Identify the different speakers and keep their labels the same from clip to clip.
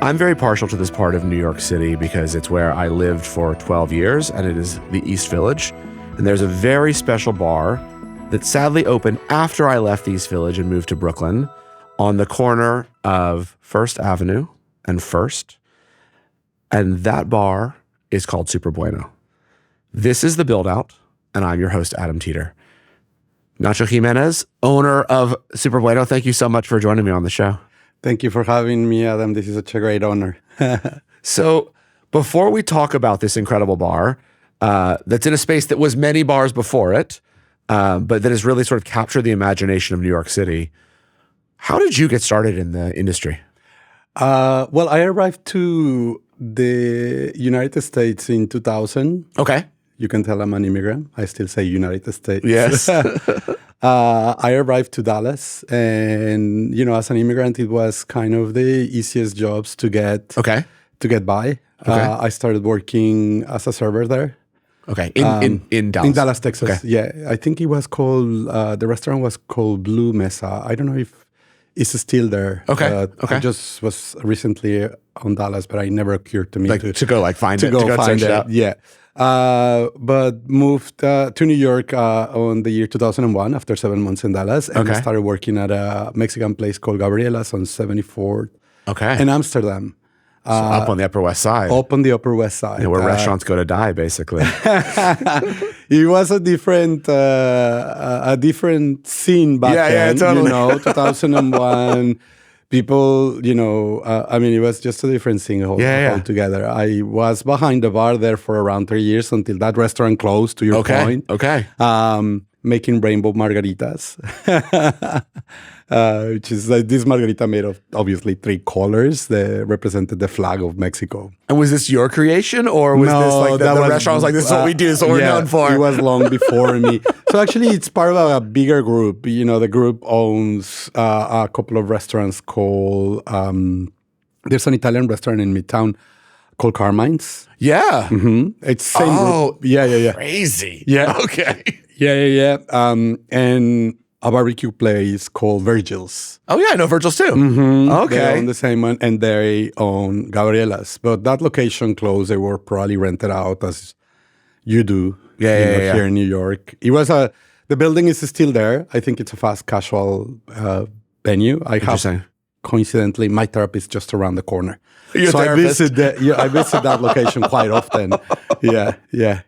Speaker 1: I'm very partial to this part of New York City because it's where I lived for 12 years, and it is the East Village. And there's a very special bar that sadly opened after I left the East Village and moved to Brooklyn on the corner of First Avenue and First. And that bar is called Superbueno. This is the Build Out, and I'm your host, Adam Teeter. Nacho Jiménez, owner of Superbueno, thank you so much for joining me on the show.
Speaker 2: Thank you for having me, Adam. This is such a great honor.
Speaker 1: So before we talk about this incredible bar, that's in a space that was many bars before it, but that has really sort of captured the imagination of New York City, how did you get started in the industry?
Speaker 2: Well, I arrived to the United States in 2000.
Speaker 1: Okay.
Speaker 2: You can tell I'm an immigrant. I still say United States.
Speaker 1: Yes.
Speaker 2: I arrived to Dallas, and as an immigrant, it was kind of the easiest jobs to get by. I started working as a server there.
Speaker 1: Okay, in Dallas.
Speaker 2: In Dallas, Texas.
Speaker 1: Okay.
Speaker 2: Yeah, I think it was called. The restaurant was called Blue Mesa. I don't know if it's still there.
Speaker 1: Okay.
Speaker 2: I just was recently on Dallas, but it never occurred to me
Speaker 1: to go find it.
Speaker 2: To go find
Speaker 1: search it out.
Speaker 2: Yeah. But moved to New York on the year 2001 after 7 months in Dallas. And I started working at a Mexican place called Gabriela's on 74th in Amsterdam.
Speaker 1: So up on the Upper West Side.
Speaker 2: Up on the Upper West Side.
Speaker 1: Where restaurants go to die, basically.
Speaker 2: It was a different scene back then.
Speaker 1: Yeah, totally.
Speaker 2: 2001. People, it was just a different thing altogether. I was behind the bar there for around 3 years until that restaurant closed, to your point.
Speaker 1: Okay.
Speaker 2: Making rainbow margaritas, which is like this margarita made of obviously 3 colors that represented the flag of Mexico.
Speaker 1: And was this your creation, or was this like the restaurant was like, this is what we do, this is what we're known for?
Speaker 2: It was long before me. So actually, it's part of a bigger group. The group owns a couple of restaurants called, there's an Italian restaurant in Midtown called Carmine's.
Speaker 1: Yeah.
Speaker 2: Mm-hmm. It's same group. Yeah.
Speaker 1: Crazy.
Speaker 2: Yeah.
Speaker 1: Okay.
Speaker 2: Yeah. And a barbecue place called Virgil's.
Speaker 1: Oh, yeah, I know Virgil's too.
Speaker 2: Mm-hmm.
Speaker 1: Okay.
Speaker 2: They own the same one, and they own Gabriela's. But that location closed. They were probably rented out, as you do here in New York. It was the building is still there. I think it's a fast casual venue. Coincidentally, my therapist just around the corner.
Speaker 1: So
Speaker 2: I visit that location quite often. Yeah.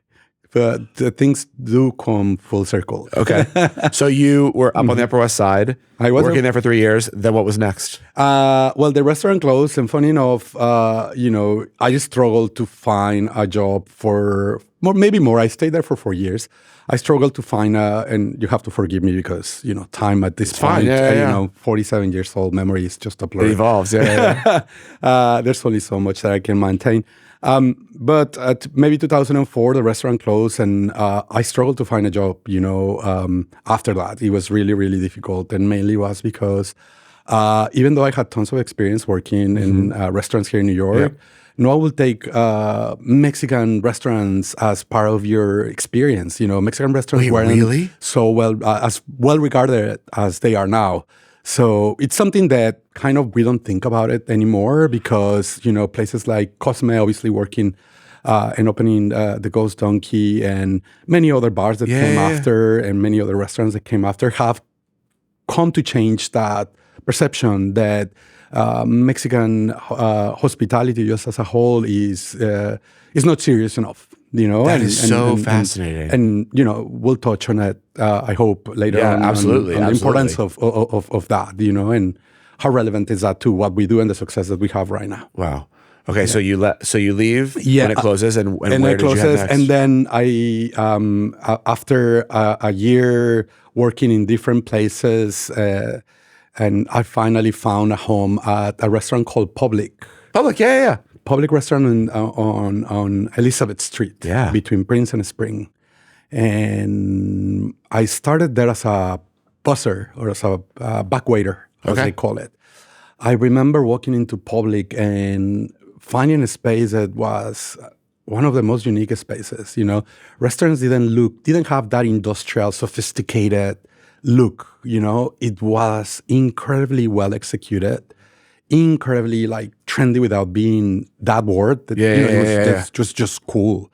Speaker 2: But things do come full circle.
Speaker 1: Okay. So you were up on the Upper West Side. I was working there for 3 years. Then what was next?
Speaker 2: Well, the restaurant closed, and funny enough, I struggled to find a job for maybe more. I stayed there for 4 years. I struggled to find and you have to forgive me because, time at this point, 47 years old, memory is just a blur.
Speaker 1: It evolves,
Speaker 2: There's only so much that I can maintain. But at maybe 2004, the restaurant closed, and I struggled to find a job, after that. It was really, really difficult, and mainly was because even though I had tons of experience working in restaurants here in New York, no one will take Mexican restaurants as part of your experience. Mexican restaurants weren't so as well regarded as they are now. So it's something that kind of we don't think about it anymore because, places like Cosme obviously working and opening the Ghost Donkey and many other bars that came after and many other restaurants that came after have come to change that perception that Mexican hospitality just as a whole is not serious enough.
Speaker 1: That is so fascinating.
Speaker 2: And we'll touch on it, I hope, later on.
Speaker 1: Absolutely.
Speaker 2: On the importance of that, and how relevant is that to what we do and the success that we have right now.
Speaker 1: Wow. Okay, so you leave when it closes, and where did you head next?
Speaker 2: And then I, after a year working in different places, and I finally found a home at a restaurant called Public. Public restaurant on Elizabeth Street, between Prince and Spring. And I started there as a busser or as a back waiter, as they call it. I remember walking into Public and finding a space that was one of the most unique spaces. Restaurants didn't have that industrial, sophisticated look. It was incredibly well executed, incredibly trendy without being that word. That, it was just cool.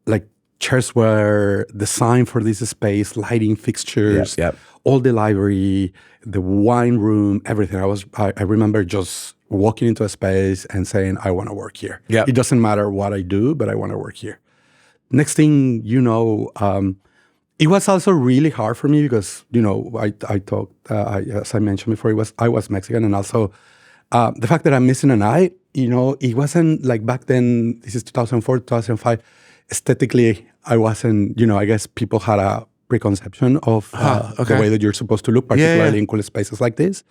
Speaker 2: Like chairs were designed for this space, lighting fixtures, all the library, the wine room, everything. I remember just walking into a space and saying, I want to work here. It doesn't matter what I do, but I want to work here. Next thing you know, it was also really hard for me because, I talked, as I mentioned before, I was Mexican, and also the fact that I'm missing an eye, it wasn't like back then, this is 2004, 2005, aesthetically, I wasn't, I guess people had a preconception of the way that you're supposed to look, particularly in cool spaces like this.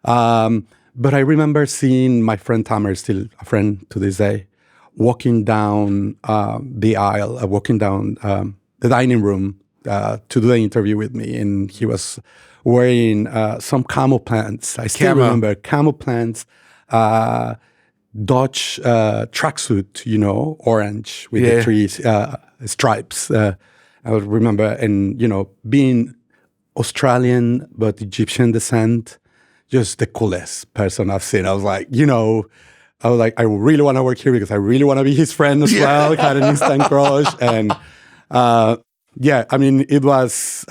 Speaker 2: But I remember seeing my friend Tamer, still a friend to this day, walking down the aisle, walking down the dining room to do the interview with me. And he was wearing some camo pants. I still remember camo pants, Dutch tracksuit, orange with the three stripes. I would remember, and, being Australian but Egyptian descent, just the coolest person I've seen. I was like, I really want to work here because I really want to be his friend as well. Had an instant crush. And it was,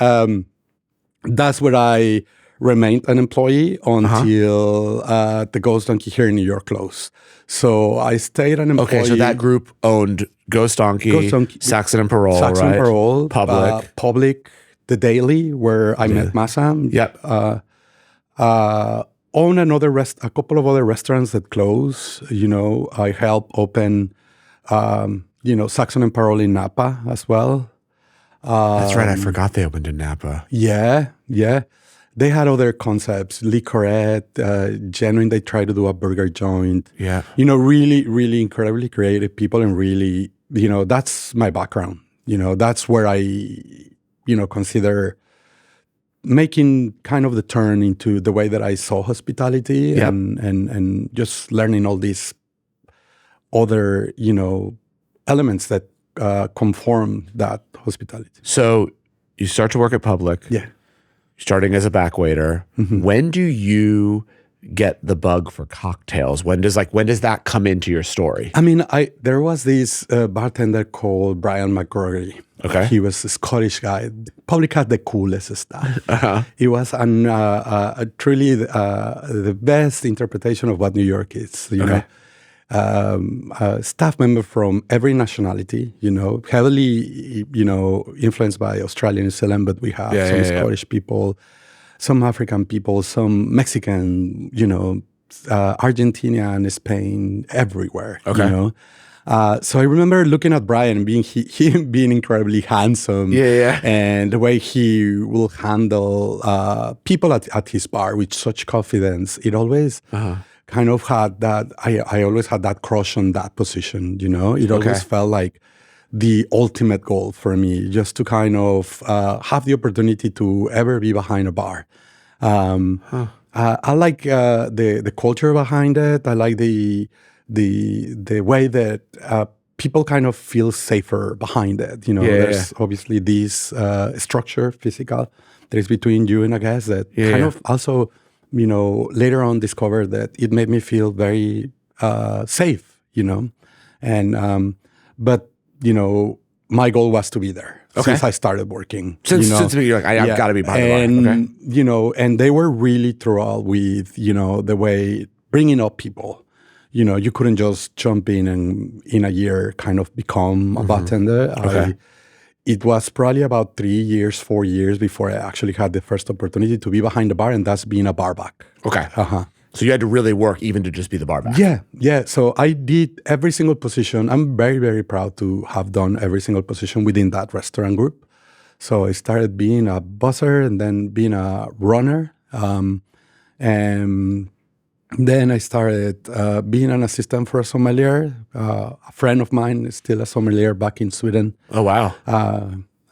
Speaker 2: that's where I remained an employee until the Ghost Donkey here in New York closed. So I stayed an employee.
Speaker 1: Okay, so that group owned Ghost Donkey, Saxon and Parole,
Speaker 2: Saxon
Speaker 1: right?
Speaker 2: and Parole,
Speaker 1: Public,
Speaker 2: The Daily, where I met Masa.
Speaker 1: Yep.
Speaker 2: Own a couple of other restaurants that closed. I helped open, Saxon and Parole in Napa as well.
Speaker 1: That's right. I forgot they opened in Napa.
Speaker 2: Yeah. They had other concepts. Licorette, Genuine, they tried to do a burger joint.
Speaker 1: Yeah.
Speaker 2: Really, really incredibly creative people, and really, that's my background. That's where I, consider making kind of the turn into the way that I saw hospitality and just learning all these other, elements that conform that hospitality.
Speaker 1: So you start to work at Public.
Speaker 2: Yeah.
Speaker 1: Starting as a back waiter. Mm-hmm. When do you get the bug for cocktails? When does that come into your story?
Speaker 2: There was this bartender called Brian McGrory.
Speaker 1: Okay.
Speaker 2: He was a Scottish guy, probably had the coolest stuff. He was truly the best interpretation of what New York is, a staff member from every nationality, heavily, influenced by Australia and New Zealand, but we have some Scottish people, some African people, some Mexican, Argentina and Spain, everywhere, so I remember looking at Brian and him being incredibly handsome, and the way he will handle people at his bar with such confidence. It always kind of had that. I always had that crush on that position. It always felt like the ultimate goal for me, just to kind of have the opportunity to ever be behind a bar. I like the culture behind it. I like the way that people kind of feel safer behind it. There's obviously this structure, physical, that is between you and a guest that kind of also, later on discovered that it made me feel very safe, and but my goal was to be there since I started working.
Speaker 1: Since you're like, I've got to be behind the bar. Okay.
Speaker 2: And they were really thrilled with, the way bringing up people. You couldn't just jump in and in a year kind of become a bartender.
Speaker 1: Okay.
Speaker 2: It was probably about 4 years before I actually had the first opportunity to be behind the bar, and that's being a barback.
Speaker 1: Okay. So you had to really work even to just be the barback.
Speaker 2: Yeah. So I did every single position. I'm very, very proud to have done every single position within that restaurant group. So I started being a busser and then being a runner. And then I started being an assistant for a sommelier. A friend of mine is still a sommelier back in Sweden.
Speaker 1: Oh, wow.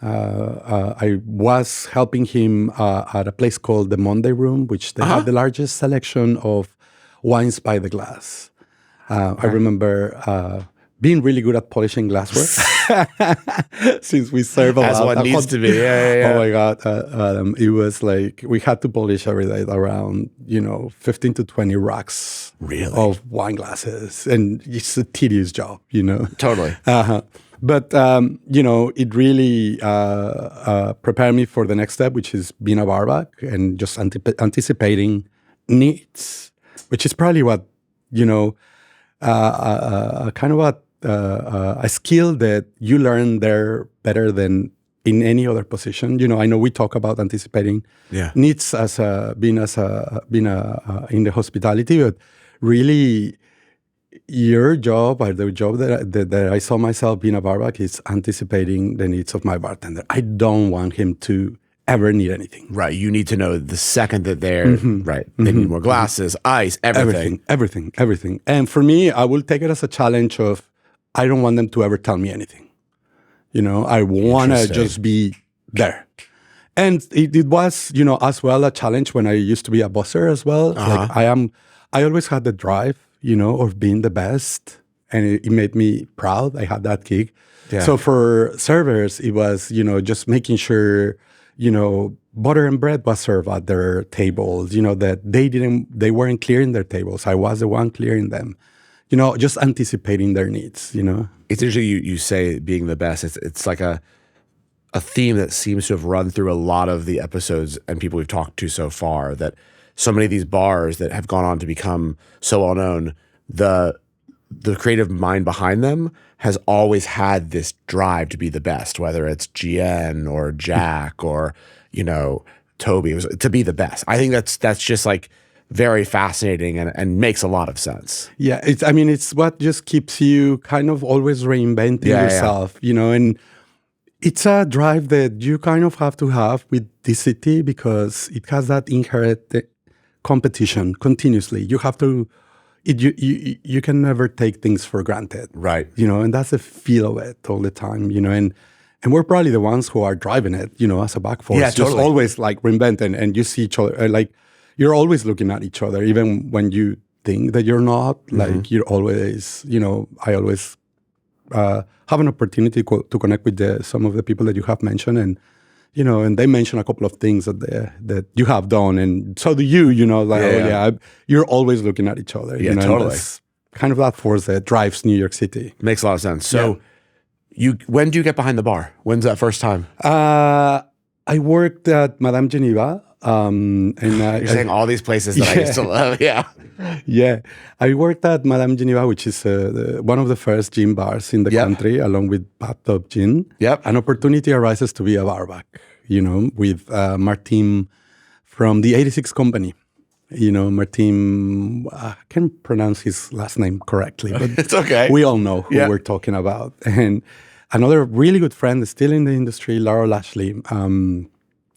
Speaker 2: I was helping him at a place called the Monday Room, which they have the largest selection of wines by the glass. I remember being really good at polishing glassware, since we serve a
Speaker 1: As
Speaker 2: lot.
Speaker 1: one needs to be. Yeah.
Speaker 2: Oh my God, Adam, it was like we had to polish every day around 15 to 20 racks
Speaker 1: Really?
Speaker 2: of wine glasses, and it's a tedious job.
Speaker 1: Totally.
Speaker 2: But it really prepared me for the next step, which is being a barback and just anticipating needs, which is probably what kind of a skill that you learn there better than in any other position. I know we talk about anticipating needs as being in the hospitality, but really your job, or the job that I saw myself being a barback, is anticipating the needs of my bartender. I don't want him to ever need anything.
Speaker 1: Right. You need to know the second that they're right. They need more glasses, ice, everything.
Speaker 2: Everything. And for me, I will take it as a challenge of, I don't want them to ever tell me anything. I want to just be there. And it was, as well a challenge when I used to be a busser as well. Like I always had the drive, of being the best. And it made me proud. I had that gig. Yeah. So for servers, it was, just making sure, butter and bread was served at their tables, that they weren't clearing their tables. I was the one clearing them, just anticipating their needs,
Speaker 1: It's interesting you say being the best. It's like a theme that seems to have run through a lot of the episodes and people we've talked to so far, that so many of these bars that have gone on to become so well known, the creative mind behind them has always had this drive to be the best, whether it's GN or Jack or, Toby, to be the best. I think that's just like very fascinating and makes a lot of sense.
Speaker 2: Yeah, it's what just keeps you kind of always reinventing yourself, and it's a drive that you kind of have to have with this city, because it has that inherent competition continuously. You have to, you can never take things for granted.
Speaker 1: Right.
Speaker 2: And that's the feel of it all the time, and we're probably the ones who are driving it, as a back force.
Speaker 1: Yeah, totally.
Speaker 2: Just always like reinventing, and you see each other, like you're always looking at each other, even when you think that you're not, like you're always, I always have an opportunity to connect with some of the people that you have mentioned, and and they mention a couple of things that you have done, and so do you. You're always looking at each other.
Speaker 1: Yeah, totally.
Speaker 2: It's kind of that force that drives New York City.
Speaker 1: Makes a lot of sense. So, when do you get behind the bar? When's that first time?
Speaker 2: I worked at Madame Geneva. And
Speaker 1: you're saying all these places that I used to love.
Speaker 2: Yeah. I worked at Madame Geneva, which is one of the first gin bars in the country, along with Bathtub Gin.
Speaker 1: Yep.
Speaker 2: An opportunity arises to be a barback, with Martin from the 86 Company. Martin, I can't pronounce his last name correctly, but
Speaker 1: it's okay.
Speaker 2: We all know who we're talking about. And another really good friend is still in the industry, Laura Lashley.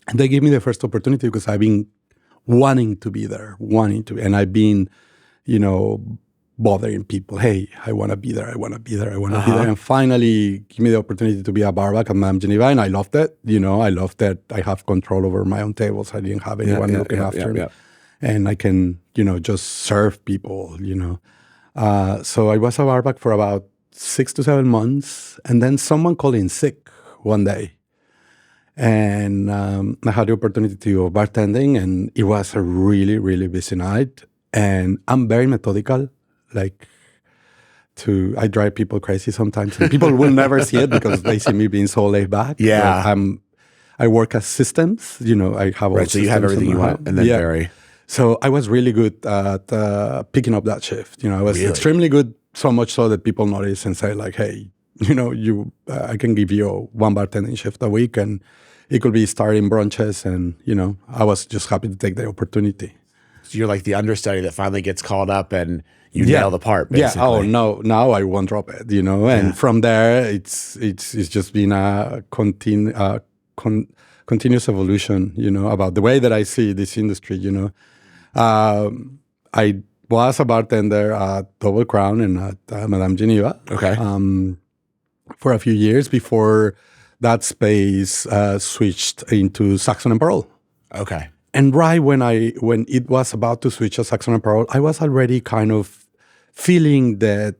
Speaker 2: And they gave me the first opportunity because I've been wanting to be there, and I've been, bothering people. Hey, I want to be there. I want to be there. And finally, give me the opportunity to be a barback at Madame Geneva, and I loved it. I loved that I have control over my own tables. I didn't have anyone looking after me, and I can, just serve people. So I was a barback for about 6 to 7 months, and then someone called in sick one day. And I had the opportunity of bartending, and it was a really, really busy night. And I'm very methodical. I drive people crazy sometimes. And people will never see it because they see me being so laid back.
Speaker 1: Yeah.
Speaker 2: I work as systems. I have all
Speaker 1: right. So you have everything you want, and then vary.
Speaker 2: So I was really good at picking up that shift. I was extremely good, so much so that people notice and say like, "Hey, I can give you one bartending shift a week, and it could be starting brunches." And I was just happy to take the opportunity.
Speaker 1: So you're like the understudy that finally gets called up, and you nail the part. Basically.
Speaker 2: Yeah. Oh no, now I won't drop it. And from there, it's just been a continuous evolution. About the way that I see this industry. I was a bartender at Double Crown and at Madame Geneva.
Speaker 1: Okay.
Speaker 2: For a few years before that space switched into Saxon and Pearl.
Speaker 1: Okay.
Speaker 2: And right when it was about to switch to Saxon and Pearl, I was already kind of feeling that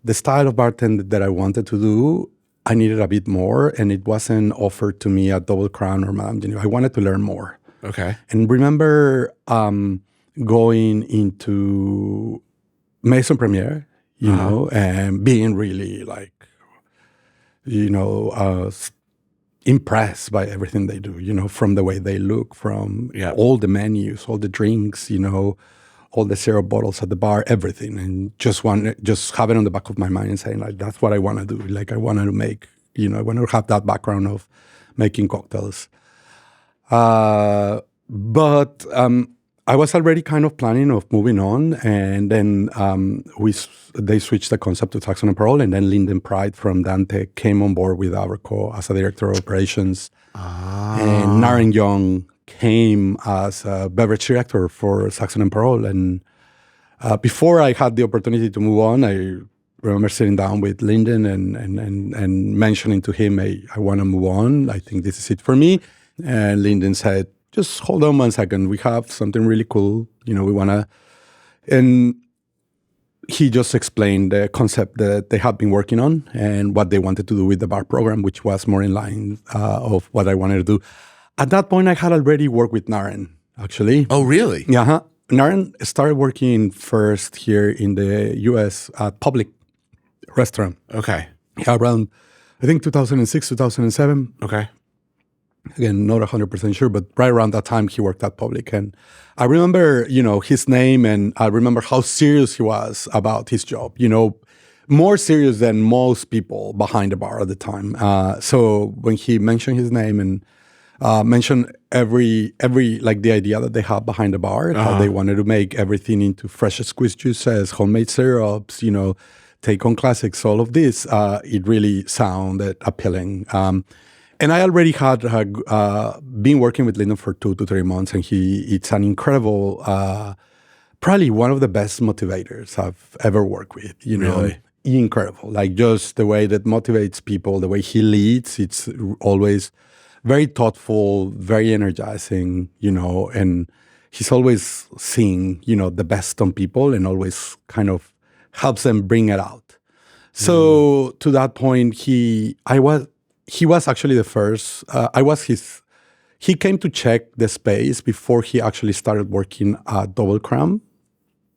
Speaker 2: the style of bartending that I wanted to do, I needed a bit more, and it wasn't offered to me at Double Crown or Madame Geneva. I wanted to learn more.
Speaker 1: Okay.
Speaker 2: And remember going into Maison Premiere, you know, and being really like, impressed by everything they do, from the way they look, from all the menus, all the drinks, all the syrup bottles at the bar, everything. And just have it on the back of my mind and saying, like, that's what I want to do. Like, I want to make, I want to have that background of making cocktails. But I was already kind of planning of moving on, and then they switched the concept to Saxon and Parole, and then Lyndon Pride from Dante came on board with Aberco as a director of operations, and Naren Young came as a beverage director for Saxon and Parole. And before I had the opportunity to move on, I remember sitting down with Lyndon and mentioning to him, hey, I want to move on. I think this is it for me. And Lyndon said, just hold on 1 second. We have something really cool. We want to... And he just explained the concept that they had been working on and what they wanted to do with the bar program, which was more in line of what I wanted to do. At that point, I had already worked with Naren, actually.
Speaker 1: Oh, really?
Speaker 2: Yeah. Naren started working first here in the U.S. at Public Restaurant.
Speaker 1: Okay.
Speaker 2: Around, I think, 2006, 2007.
Speaker 1: Okay.
Speaker 2: Again, not 100% sure, but right around that time, he worked at Public. And I remember, his name, and I remember how serious he was about his job, more serious than most people behind the bar at the time. So when he mentioned his name and mentioned every like the idea that they have behind the bar, how they wanted to make everything into fresh squeezed juices, homemade syrups, take on classics, all of this, it really sounded appealing. And I already had been working with Lyndon for 2 to 3 months, and it's an incredible, probably one of the best motivators I've ever worked with,
Speaker 1: Really?
Speaker 2: Incredible. Like, just the way that motivates people, the way he leads, it's always very thoughtful, very energizing, and he's always seeing, the best on people and always kind of helps them bring it out. So to that point, he was actually the first. He came to check the space before he actually started working at Double Crown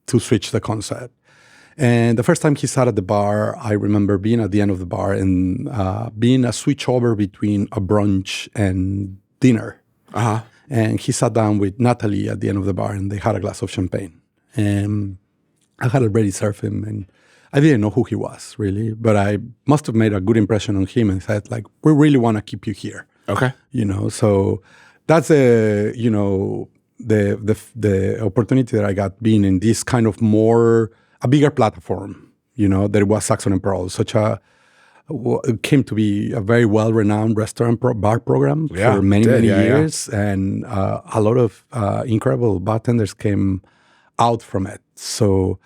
Speaker 2: to switch the concept. And the first time he sat at the bar, I remember being at the end of the bar and being a switchover between a brunch and dinner. And he sat down with Natalie at the end of the bar, and they had a glass of champagne. And I had already served him, and I didn't know who he was, really, but I must have made a good impression on him and said, like, we really want to keep you here.
Speaker 1: Okay.
Speaker 2: So that's the opportunity that I got being in this kind of a bigger platform, that was Saxon and Parole, it came to be a very well-renowned restaurant bar program for many years. Yeah. And a lot of incredible bartenders came out from it. So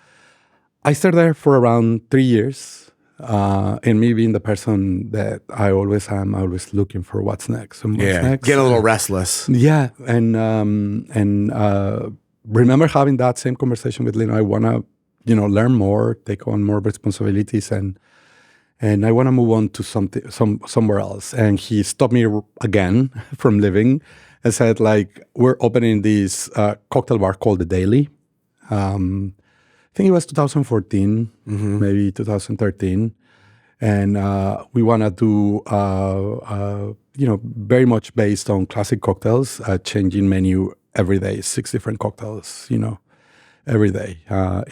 Speaker 2: I stayed there for around 3 years, and me being the person that I always am, always looking for what's next. And what's next.
Speaker 1: Get a little restless.
Speaker 2: Yeah, and remember having that same conversation with Lynn. I want to, learn more, take on more responsibilities, and I want to move on to somewhere else. And he stopped me again from leaving and said, like, we're opening this cocktail bar called The Daily. I think it was 2014, maybe 2013. And we want to do, very much based on classic cocktails, changing menu every day, 6 different cocktails, every day.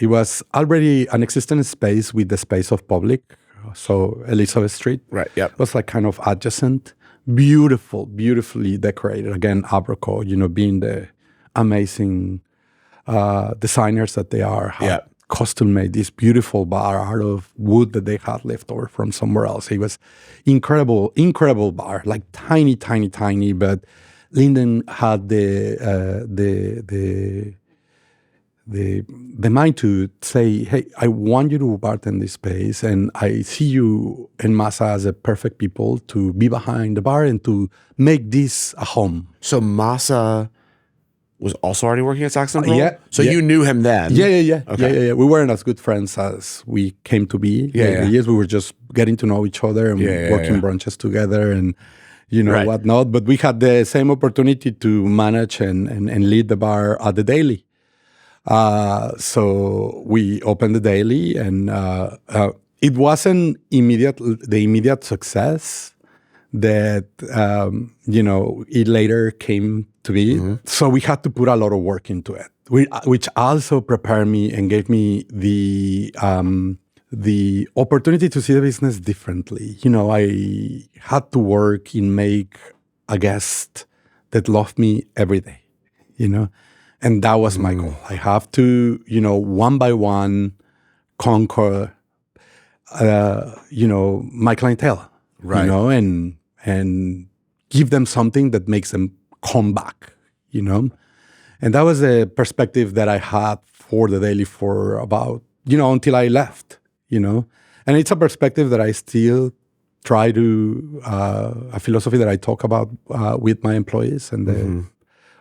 Speaker 2: It was already an existing space with the space of Public, so Elizabeth Street.
Speaker 1: Right, yep.
Speaker 2: It was like kind of adjacent, beautifully decorated. Again, Aberco, being the amazing designers that they are. Custom made this beautiful bar out of wood that they had left over from somewhere else. It was incredible bar, like tiny, but Lyndon had the mind to say, hey, I want you to bartend this space, and I see you and Masa as a perfect people to be behind the bar and to make this a home.
Speaker 1: So Masa was also already working at Saxon Roll?
Speaker 2: Yeah.
Speaker 1: So you knew him then?
Speaker 2: Yeah. We weren't as good friends as we came to be. Yes, we were just getting to know each other and working brunches together and whatnot. But we had the same opportunity to manage and lead the bar at the Daily. So we opened the Daily, and it wasn't the immediate success that it later came to be. So we had to put a lot of work into it, which also prepared me and gave me the opportunity to see the business differently. I had to work and make a guest that loved me every day, and that was my goal. I have to, one by one, conquer, my clientele, and give them something that makes them come back, And that was a perspective that I had for the Daily for about, until I left, And it's a perspective that I still try to, a philosophy that I talk about with my employees and the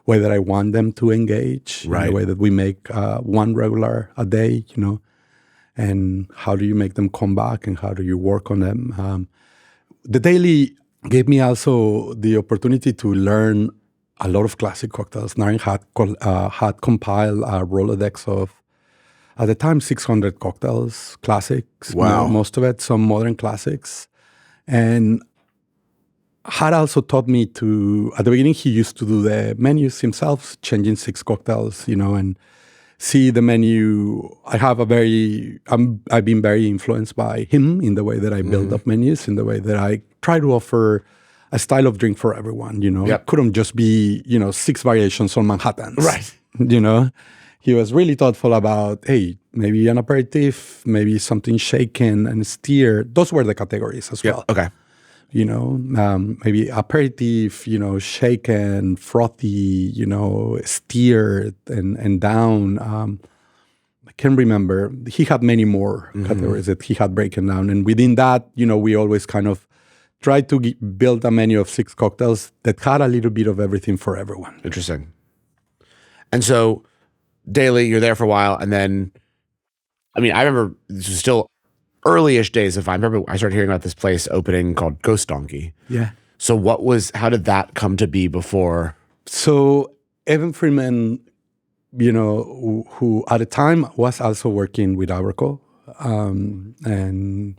Speaker 2: way that I want them to engage, the way that we make one regular a day, and how do you make them come back and how do you work on them. The Daily gave me also the opportunity to learn a lot of classic cocktails. Naren had compiled a Rolodex of, at the time, 600 cocktails, classics, most of it, some modern classics. And had also taught me to, at the beginning, he used to do the menus himself, changing 6 cocktails, and see the menu. I've been very influenced by him in the way that I build up menus, in the way that I try to offer a style of drink for everyone, It couldn't just be, 6 variations on Manhattans. Right. He was really thoughtful about, hey, maybe an aperitif, maybe something shaken and stir. Those were the categories as well.
Speaker 1: Okay.
Speaker 2: Maybe aperitif, shaken, frothy, stirred and down. I can't remember. He had many more categories that he had broken down. And within that, we always kind of tried to build a menu of 6 cocktails that had a little bit of everything for everyone.
Speaker 1: Interesting. And so Daily, you're there for a while. And then, I remember this was still early-ish days. I remember I started hearing about this place opening called Ghost Donkey.
Speaker 2: Yeah.
Speaker 1: So how did that come to be before? So
Speaker 2: Evan Freeman, who at the time was also working with Abraco. And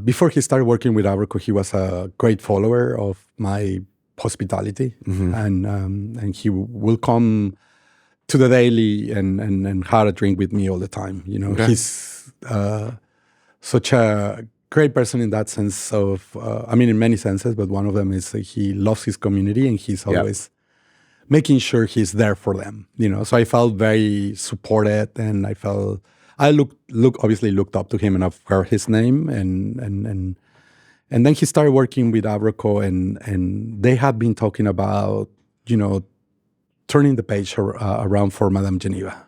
Speaker 2: before he started working with Abraco, he was a great follower of my hospitality. And he will come to the Daily and have a drink with me all the time. He's such a great person in that sense of, in many senses, but one of them is he loves his community and he's always making sure he's there for them. So I felt very supported, and I obviously looked up to him, and I've heard his name, and then he started working with Abraco, and they had been talking about, turning the page around for Madame Geneva.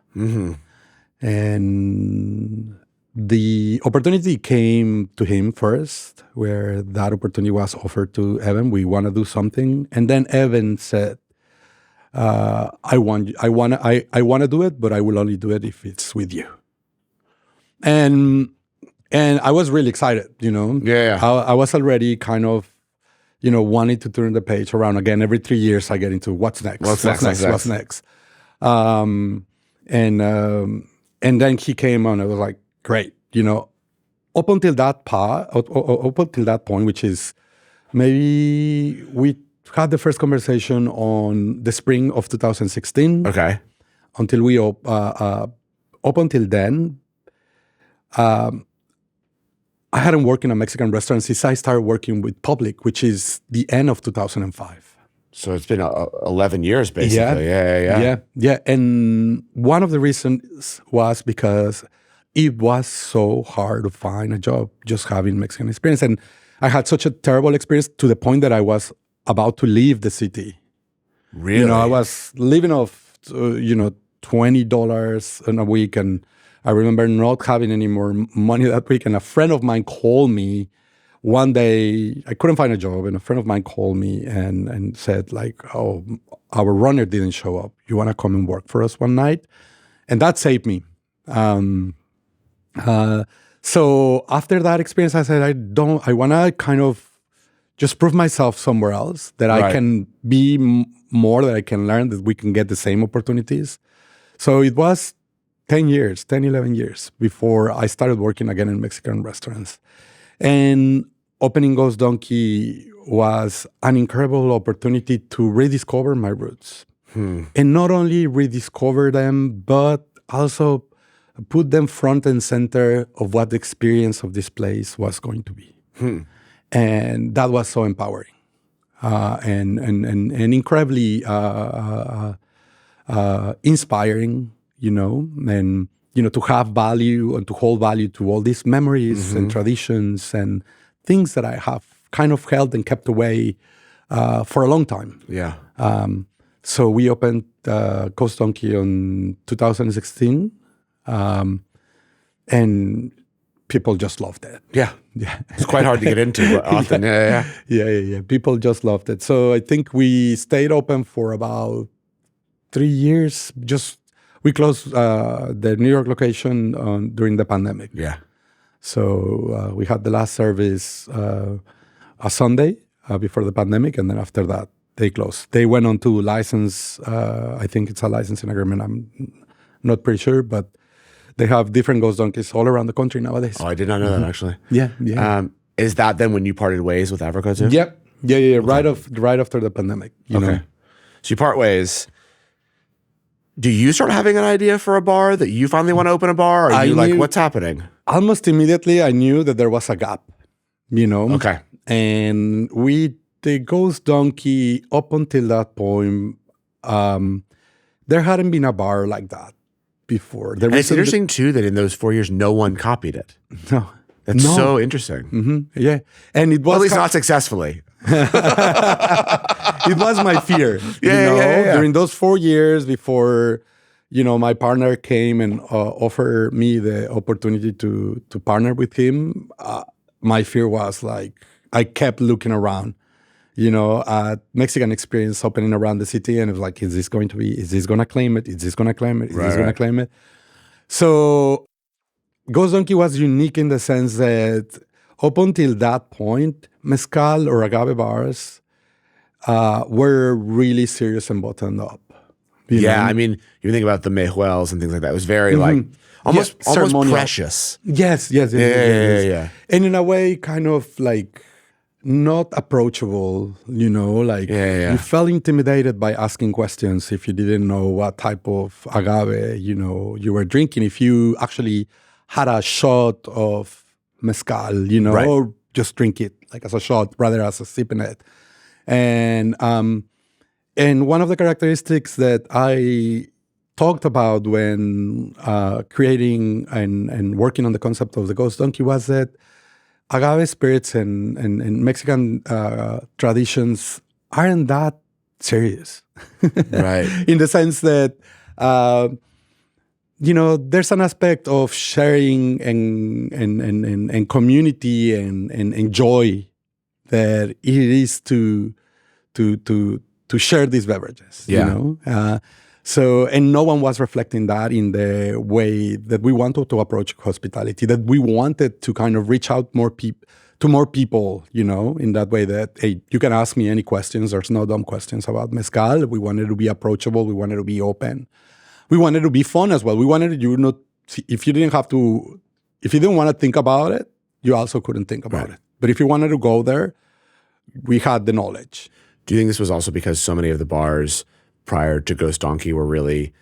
Speaker 2: And the opportunity came to him first, where that opportunity was offered to Evan. We want to do something. And then Evan said, I want to do it, but I will only do it if it's with you. And I was really excited, I was already kind of, wanting to turn the page around again. Every 3 years, I get into what's next. And then he came on. I was like, great. Up until that point, which is maybe we had the first conversation on the spring of 2016.
Speaker 1: Okay.
Speaker 2: Until up until then, I hadn't worked in a Mexican restaurant since I started working with Public, which is the end of 2005.
Speaker 1: So it's been 11 years, basically.
Speaker 2: Yeah. And one of the reasons was because it was so hard to find a job just having Mexican experience. And I had such a terrible experience to the point that I was about to leave the city.
Speaker 1: Really?
Speaker 2: I was living off, $20 in a week, and I remember not having any more money that week. And a friend of mine called me one day. I couldn't find a job, and a friend of mine called me and said, like, oh, our runner didn't show up. You want to come and work for us one night? And that saved me. So after that experience, I said, I want to kind of just prove myself somewhere else, that I can be more, that I can learn, that we can get the same opportunities. So it was 11 years before I started working again in Mexican restaurants. And opening Ghost Donkey was an incredible opportunity to rediscover my roots. And not only rediscover them, but also put them front and center of what the experience of this place was going to be. And that was so empowering and incredibly inspiring, and, to have value and to hold value to all these memories and traditions and things that I have kind of held and kept away for a long time.
Speaker 1: Yeah.
Speaker 2: So we opened Ghost Donkey in 2016, and people just loved it.
Speaker 1: Yeah. It's quite hard to get into, but often.
Speaker 2: Yeah. People just loved it. So I think we stayed open for about 3 years. We closed the New York location during the pandemic.
Speaker 1: Yeah.
Speaker 2: So we had the last service a Sunday before the pandemic, and then after that, they closed. They went on to license, I think it's a licensing agreement, I'm not pretty sure, but they have different Ghost Donkeys all around the country nowadays.
Speaker 1: Oh, I did not know that, actually.
Speaker 2: Yeah.
Speaker 1: Is that then when you parted ways with Africa too?
Speaker 2: Yep. Yeah. Okay. Right after the pandemic. You know?
Speaker 1: So you part ways. Do you start having an idea for a bar that you finally want to open a bar? Or are you like, what's happening?
Speaker 2: Almost immediately, I knew that there was a gap,
Speaker 1: Okay.
Speaker 2: And the Ghost Donkey, up until that point, there hadn't been a bar like that before.
Speaker 1: And it's interesting, too, that in those 4 years, no one copied it.
Speaker 2: No.
Speaker 1: That's so interesting.
Speaker 2: Yeah. And it was...
Speaker 1: at least not successfully.
Speaker 2: It was my fear.
Speaker 1: Yeah.
Speaker 2: During those 4 years before, my partner came and offered me the opportunity to partner with him, my fear was like, I kept looking around, at Mexican experience opening around the city. And it was like, is this going to claim it? Is this going to claim it? Is this going to claim it? So Ghost Donkey was unique in the sense that up until that point, mezcal or agave bars were really serious and buttoned up. You know?
Speaker 1: I mean, you think about the mejuels and things like that. It was very almost precious.
Speaker 2: Yes.
Speaker 1: Yeah.
Speaker 2: And in a way, kind of like not approachable, you felt intimidated by asking questions if you didn't know what type of agave, you were drinking. If you actually had a shot of mezcal, or just drink it like as a shot rather as a sip in it. And one of the characteristics that I talked about when creating and working on the concept of the Ghost Donkey was that agave spirits and Mexican traditions aren't that serious.
Speaker 1: Right.
Speaker 2: In the sense that, there's an aspect of sharing and community and joy that it is to share these beverages. So, and no one was reflecting that in the way that we wanted to approach hospitality, that we wanted to kind of reach out to more people, in that way that, hey, you can ask me any questions. There's no dumb questions about mezcal. We wanted to be approachable. We wanted to be open. We wanted to be fun as well. We wanted if you didn't want to think about it, you also couldn't think about it. But if you wanted to go there, we had the knowledge.
Speaker 1: Do you think this was also because so many of the bars prior to Ghost Donkey were really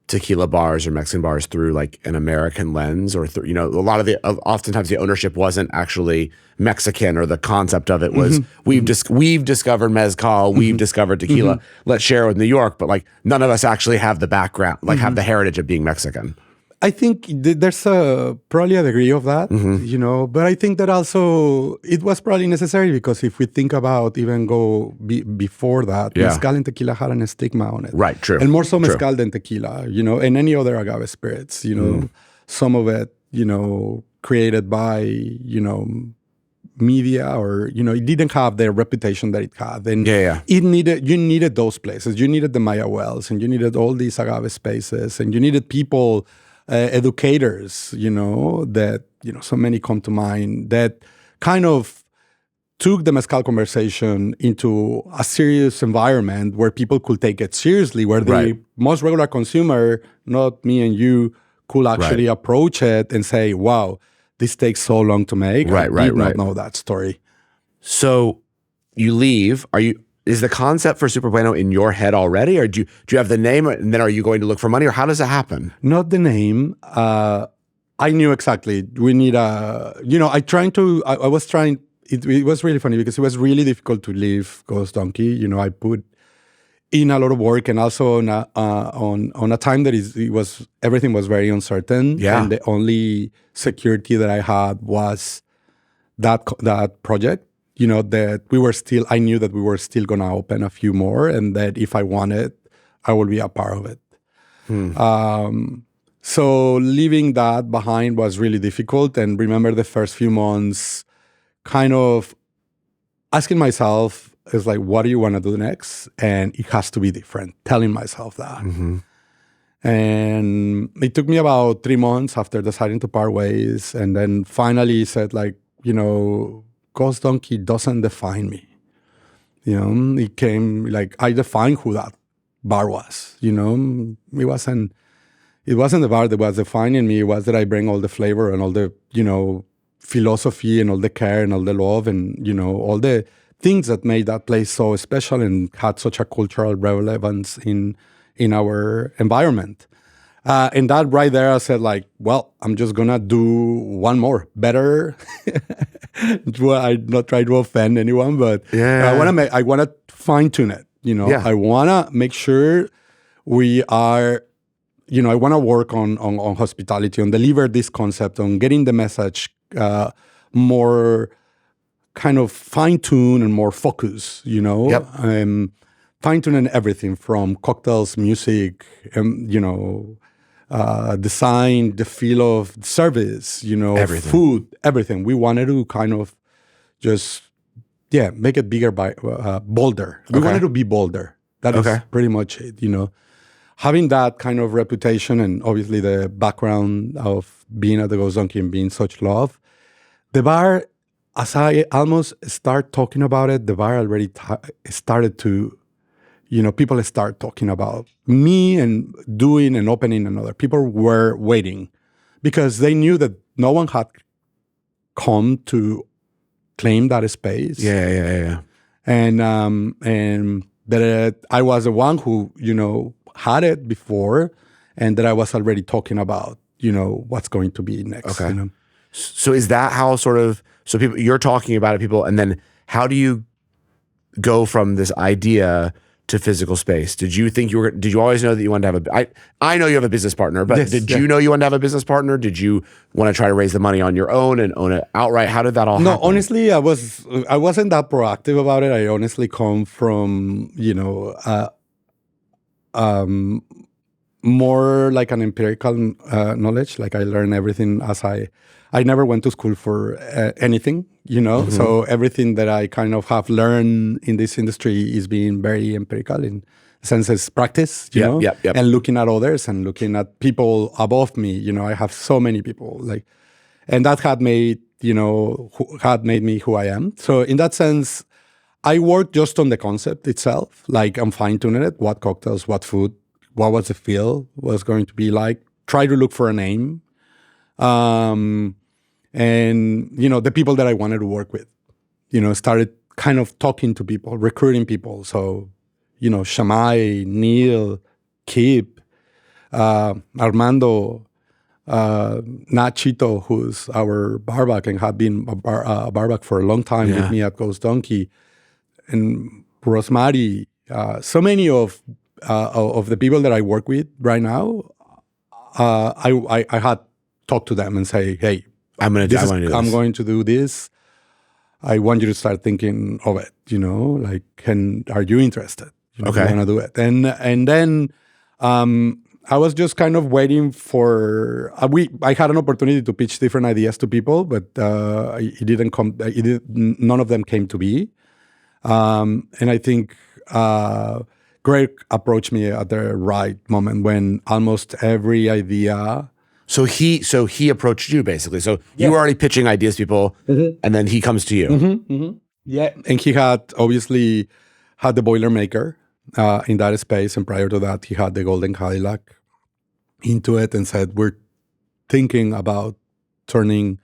Speaker 1: tequila bars or Mexican bars through like an American lens, or through, a lot of oftentimes the ownership wasn't actually Mexican, or the concept of it was we've discovered mezcal, we've discovered tequila, let's share it with New York, but like none of us actually have the background, like have the heritage of being Mexican.
Speaker 2: I think there's probably a degree of that, but I think that also it was probably necessary, because if we think about even before that, mezcal and tequila had a stigma on it.
Speaker 1: Right, true.
Speaker 2: And more so mezcal than tequila, and any other agave spirits, some of it, created by, media, or it didn't have the reputation that it had, and
Speaker 1: Yeah.
Speaker 2: you needed those places. You needed the Maya wells, and you needed all these agave spaces, and you needed people, educators, that so many come to mind that kind of took the mezcal conversation into a serious environment where people could take it seriously, where the most regular consumer, not me and you, could actually approach it and say, wow, this takes so long to make. I did not know that story.
Speaker 1: So you leave. Is the concept for Superbueno in your head already, or do you have the name, and then are you going to look for money, or how does it happen?
Speaker 2: Not the name. I knew exactly. We need a, I was trying. It was really funny because it was really difficult to leave Ghost Donkey. I put in a lot of work, and also on a time that everything was very uncertain.
Speaker 1: Yeah.
Speaker 2: And the only security that I had was that project. That I knew that we were still gonna open a few more, and that if I wanted, I would be a part of it. So leaving that behind was really difficult. And remember the first few months, kind of asking myself, is like, what do you want to do next? And it has to be different. Telling myself that.
Speaker 1: Mm-hmm.
Speaker 2: And it took me about 3 months after deciding to part ways. And then finally said, like, Ghost Donkey doesn't define me. It came, like, I defined who that bar was. It wasn't the bar that was defining me. It was that I bring all the flavor and all the, philosophy and all the care and all the love and, all the things that made that place so special and had such a cultural relevance in our environment. And that right there, I said, like, well, I'm just gonna do one more better. I not try to offend anyone, but I wanna fine tune it. I wanna make sure we are. I wanna work on hospitality, on deliver this concept, on getting the message more kind of fine tune and more focus. Fine tuning everything from cocktails, music, design, the feel of service,
Speaker 1: everything.
Speaker 2: Food, everything. We wanted to kind of just, make it bigger by bolder. We wanted to be bolder. That is pretty much it, Having that kind of reputation and obviously the background of being at the Ghost Donkey and being such love, the bar, as I almost start talking about it, the bar already started to, people start talking about me and doing and opening another. People were waiting because they knew that no one had come to claim that space.
Speaker 1: Yeah.
Speaker 2: And that I was the one who, had it before, and that I was already talking about, what's going to be next.
Speaker 1: Okay. So is that how so people, you're talking about it, people, and then how do you go from this idea to physical space? Did you always know that you wanted to have I know you have a business partner, but did you know you wanted to have a business partner? Did you want to try to raise the money on your own and own it outright? How did that all happen?
Speaker 2: No, honestly, I wasn't that proactive about it. I honestly come from, more like an empirical knowledge. Like I learned everything as I never went to school for anything, Mm-hmm. So everything that I kind of have learned in this industry is being very empirical in sense as practice,
Speaker 1: Yep.
Speaker 2: And looking at others and looking at people above me. I have so many people and that had made me who I am. So in that sense, I worked just on the concept itself. Like I'm fine-tuning it, what cocktails, what food, what was the feel, was going to be like. Try to look for a name. And, the people that I wanted to work with, started kind of talking to people, recruiting people. So, Shamai, Neil, Kip, Armando, Nachito, who's our barback and had been a barback for a long time with me at Ghost Donkey, and Rosemary, so many of the people that I work with right now, I had talked to them and say, hey, I'm going to do this. I want you to start thinking of it, and are you interested? You want to do it. And then I was just kind of waiting for I had an opportunity to pitch different ideas to people, but it didn't come. None of them came to be. And I think Greg approached me at the right moment when almost every idea.
Speaker 1: So he approached you basically. So you were already pitching ideas to people, and then he comes to you.
Speaker 2: Yeah, and he obviously had the Boilermaker in that space, and prior to that, he had the Golden Cadillac into it, and said, "We're thinking about turning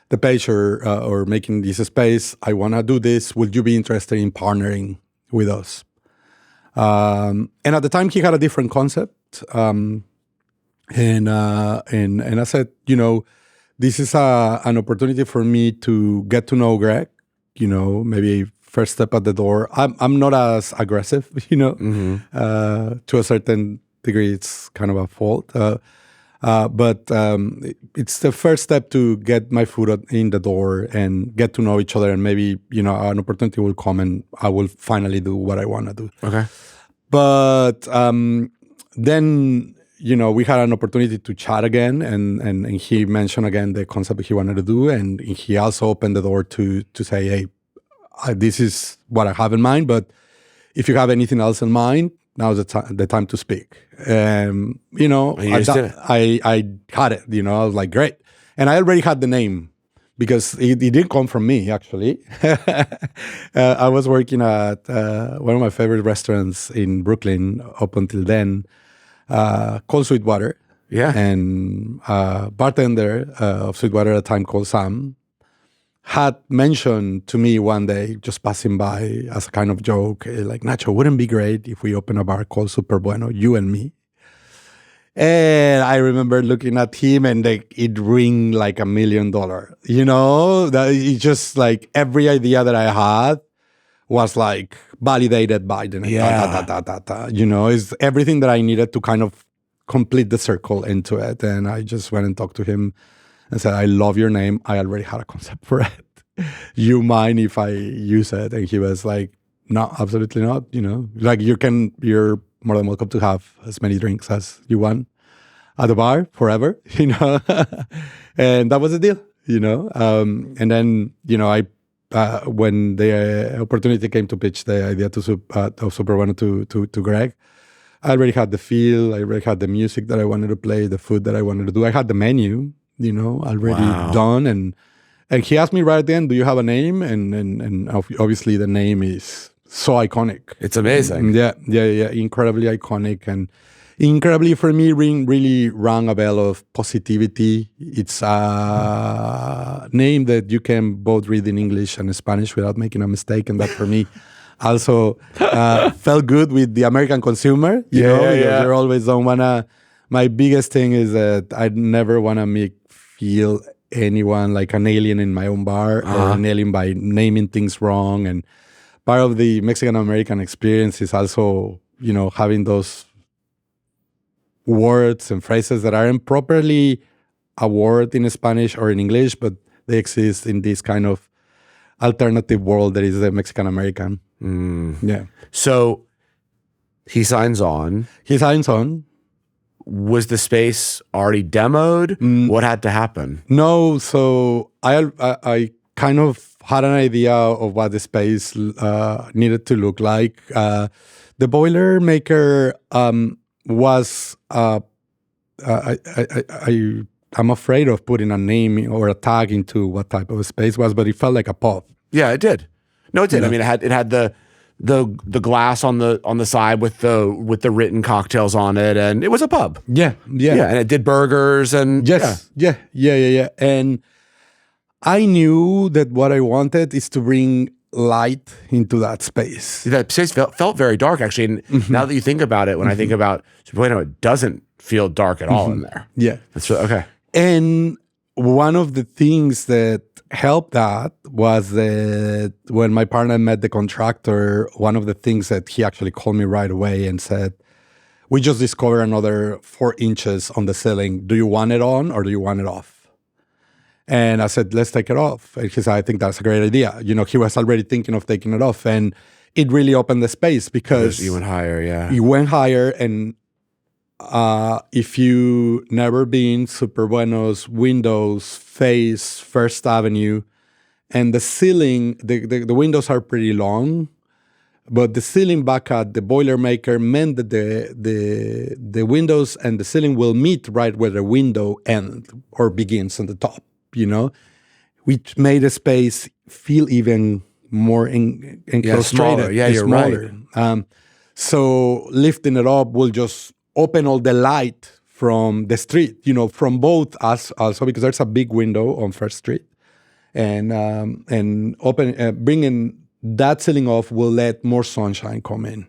Speaker 2: the page or making this space. I want to do this. Would you be interested in partnering with us?" And at the time, he had a different concept, and I said, this is an opportunity for me to get to know Greg. Maybe first step at the door. I'm not as aggressive, to a certain degree. It's kind of a fault. But it's the first step to get my foot in the door and get to know each other. And maybe, an opportunity will come and I will finally do what I want to do.
Speaker 1: Okay.
Speaker 2: But then, we had an opportunity to chat again. And he mentioned again the concept he wanted to do. And he also opened the door to say, hey, this is what I have in mind. But if you have anything else in mind, now's the time to speak. I had it, I was like, great. And I already had the name because it didn't come from me, actually. I was working at one of my favorite restaurants in Brooklyn up until then, called Sweetwater.
Speaker 1: Yeah.
Speaker 2: And bartender of Sweetwater at the time called Sam had mentioned to me one day, just passing by as a kind of joke, like, Nacho, wouldn't it be great if we open a bar called Superbueno, you and me? And I remember looking at him and it ring like $1 million. That it's just like every idea that I had was like validated by the is everything that I needed to kind of complete the circle into it. And I just went and talked to him and said, I love your name. I already had a concept for it. You mind if I use it? And he was like, no, absolutely not. Like you're more than welcome to have as many drinks as you want at the bar forever, And that was the deal, And then, I when the opportunity came to pitch the idea of Superbueno to Greg, I already had the feel, I already had the music that I wanted to play, the food that I wanted to do. I had the menu, already done. And he asked me right then, do you have a name? And obviously the name is so iconic.
Speaker 1: It's amazing.
Speaker 2: Yeah. Incredibly iconic. And incredibly, for me, really rang a bell of positivity. It's a name that you can both read in English and Spanish without making a mistake. And that for me also felt good with the American consumer, because you're always don't want to. My biggest thing is that I never want to feel anyone like an alien in my own bar or an alien by naming things wrong. And part of the Mexican-American experience is also, having those words and phrases that aren't properly a word in Spanish or in English, but they exist in this kind of alternative world that is the Mexican-American. Yeah.
Speaker 1: So he signs on. Was the space already demoed? What had to happen?
Speaker 2: No, so I kind of had an idea of what the space needed to look like. The Boilermaker was I'm afraid of putting a name or a tag into what type of a space was, but it felt like a pub.
Speaker 1: Yeah, it did. No, it did. I mean, it had the glass on the side with the written cocktails on it, and it was a pub.
Speaker 2: Yeah,
Speaker 1: and it did burgers and
Speaker 2: yeah. And I knew that what I wanted is to bring light into that space.
Speaker 1: That space felt very dark, actually. And now that you think about it, when I think about Superbueno, it doesn't feel dark at all in there.
Speaker 2: Yeah,
Speaker 1: that's okay.
Speaker 2: And one of the things that helped that was that when my partner met the contractor, one of the things that he actually called me right away and said, we just discovered another 4 inches on the ceiling. Do you want it on or do you want it off? And I said, let's take it off. And he said, I think that's a great idea. He was already thinking of taking it off. And it really opened the space because
Speaker 1: you went higher,
Speaker 2: He went higher, and if you never been, Superbueno's windows face First Avenue, and the ceiling, the windows are pretty long, but the ceiling back at the Boilermaker meant that the windows and the ceiling will meet right where the window ends or begins on the top, which made the space feel even more enclosed.
Speaker 1: Smaller. Yeah, you're
Speaker 2: smaller.
Speaker 1: right.
Speaker 2: So lifting it up will just open all the light from the street, from both us also, because there's a big window on First Street, and bringing that ceiling off will let more sunshine come in,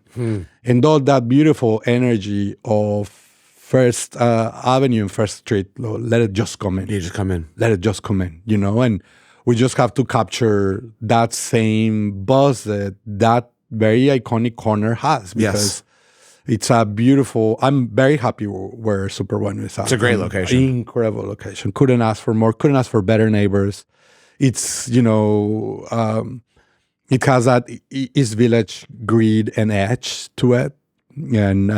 Speaker 2: and all that beautiful energy of First Avenue and First Street, let it just come in.
Speaker 1: You just come in.
Speaker 2: Let it just come in, and we just have to capture that same buzz that very iconic corner has, because it's a beautiful. I'm very happy where Superbueno is at.
Speaker 1: It's a great location.
Speaker 2: Incredible location. Couldn't ask for more. Couldn't ask for better neighbors. It's it has that East Village grid and edge to it, and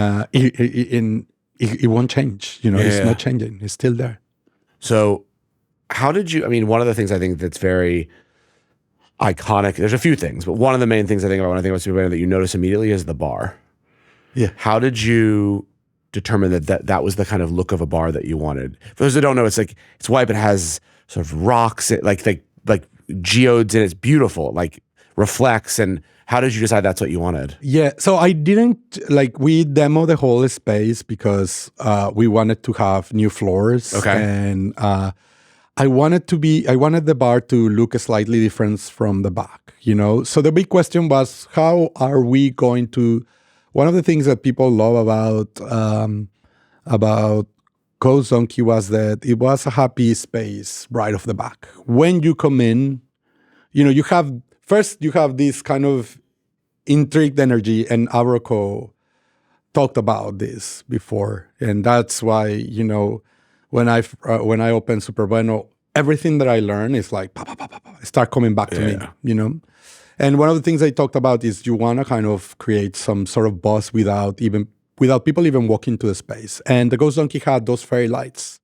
Speaker 2: it won't change. It's not changing. It's still there.
Speaker 1: So, how did you? I mean, one of the things I think that's very iconic. There's a few things, but one of the main things I think about when I think about Superbueno that you notice immediately is the bar.
Speaker 2: Yeah.
Speaker 1: How did you determine that was the kind of look of a bar that you wanted? For those who don't know, it's white, but it has sort of rocks, like geodes, and it's beautiful, like reflects. And how did you decide that's what you wanted?
Speaker 2: Yeah. So I didn't we demoed the whole space because we wanted to have new floors.
Speaker 1: Okay.
Speaker 2: And I wanted the bar to look slightly different from the back, So the big question was, how are we going to? One of the things that people love about Ghost Donkey was that it was a happy space right off the back. When you come in, you have this kind of intrigued energy, and Abraco talked about this before, and that's why when I open Superbueno, everything that I learn is like start coming back to me, And one of the things I talked about is you want to kind of create some sort of buzz without people even walking to the space. And the Ghost Donkey had those fairy lights,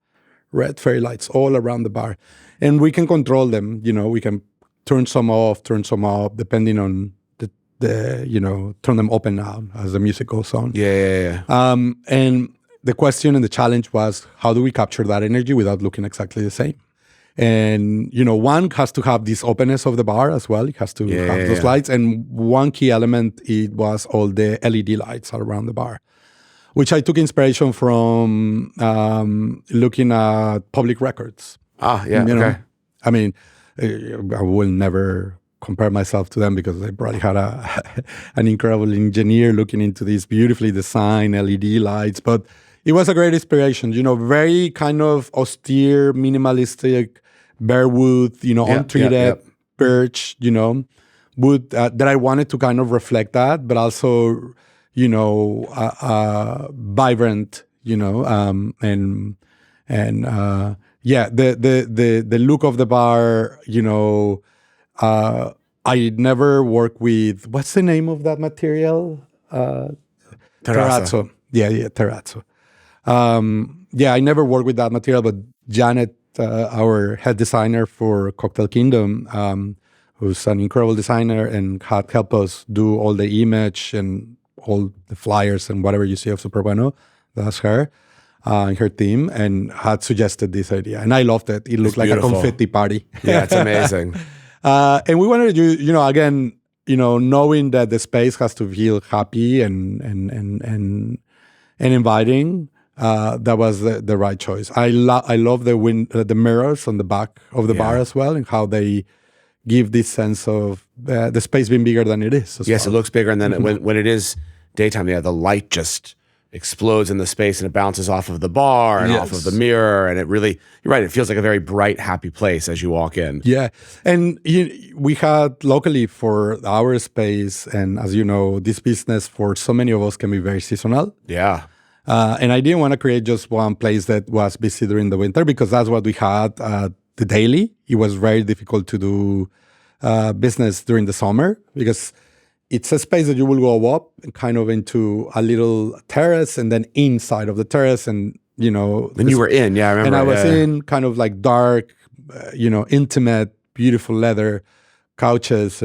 Speaker 2: red fairy lights all around the bar, and we can control them. We can turn some off, turn some up, depending on the turn them up and down as the music goes on.
Speaker 1: Yeah.
Speaker 2: And the question and the challenge was, how do we capture that energy without looking exactly the same? And, one has to have this openness of the bar as well. It has to have those lights. And one key element, it was all the LED lights around the bar, which I took inspiration from looking at public records.
Speaker 1: Okay.
Speaker 2: I mean, I will never compare myself to them because they probably had an incredible engineer looking into these beautifully designed LED lights. But it was a great inspiration, very kind of austere, minimalistic, bare wood, untreated birch, wood that I wanted to kind of reflect that, but also, vibrant, the look of the bar, I never work with, what's the name of that material? Terrazzo. Yeah, terrazzo. I never worked with that material, but Janet, our head designer for Cocktail Kingdom, who's an incredible designer and had helped us do all the image and all the flyers and whatever you see of Superbueno, that's her and her team, and had suggested this idea. And I loved it. It looked like a confetti party.
Speaker 1: Yeah, it's amazing.
Speaker 2: And we wanted to do, again, knowing that the space has to feel happy and inviting. That was the right choice. I love the mirrors on the back of the bar as well, and how they give this sense of the space being bigger than it is.
Speaker 1: Yes, it looks bigger, and then when it is daytime, the light just explodes in the space and it bounces off of the bar and off of the mirror, and it really, you're right, it feels like a very bright, happy place as you walk in.
Speaker 2: Yeah, and we had locally for our space, and as you know, this business for so many of us can be very seasonal.
Speaker 1: Yeah.
Speaker 2: And I didn't want to create just one place that was busy during the winter, because that's what we had the daily. It was very difficult to do business during the summer because it's a space that you will go up and kind of into a little terrace, and then inside of the terrace, and
Speaker 1: And you were in, yeah, I remember.
Speaker 2: and I was in kind of like dark, intimate, beautiful leather couches,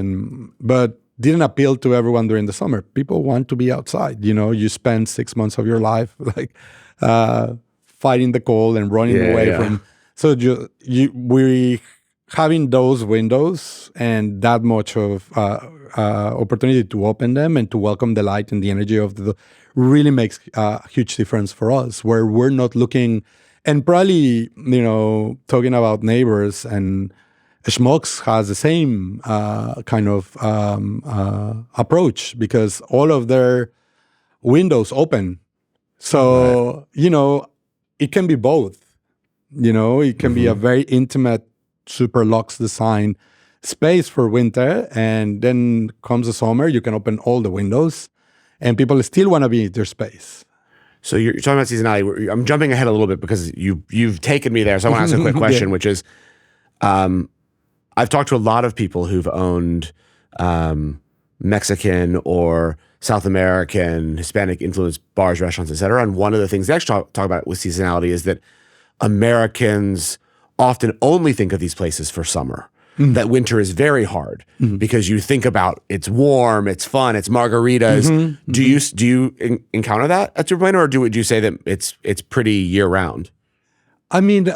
Speaker 2: but didn't appeal to everyone during the summer. People want to be outside. You spend 6 months of your life like fighting the cold and running away from. So we having those windows and that much of opportunity to open them and to welcome the light and the energy of the really makes a huge difference for us, where we're not looking, and probably talking about neighbors, and Schmucks has the same kind of approach, because all of their windows open. So, it can be both. It can be a very intimate, super luxe design space for winter. And then comes the summer, you can open all the windows and people still want to be in their space.
Speaker 1: So you're talking about seasonality. I'm jumping ahead a little bit because you've taken me there. So I want to ask a quick question, which is, I've talked to a lot of people who've owned Mexican or South American, Hispanic influenced bars, restaurants, et cetera. And one of the things they actually talk about with seasonality is that Americans often only think of these places for summer. That winter is very hard because you think about it's warm, it's fun, it's margaritas. Do you encounter that at Superbueno, or would you say that it's pretty year round?
Speaker 2: I mean,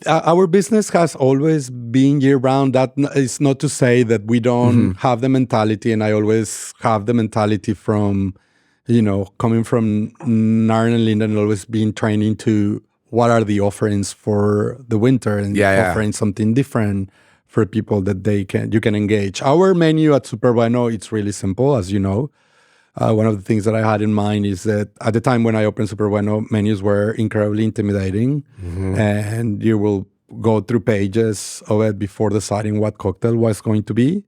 Speaker 2: our business has always been year round. That is not to say that we don't have the mentality, and I always have the mentality from, coming from Narn and Linden, and always being training to what are the offerings for the winter, and offering something different for people that you can engage. Our menu at Superbueno, it's really simple, as you know. One of the things that I had in mind is that at the time when I opened Superbueno, menus were incredibly intimidating, and you will go through pages of it before deciding what cocktail was going to be,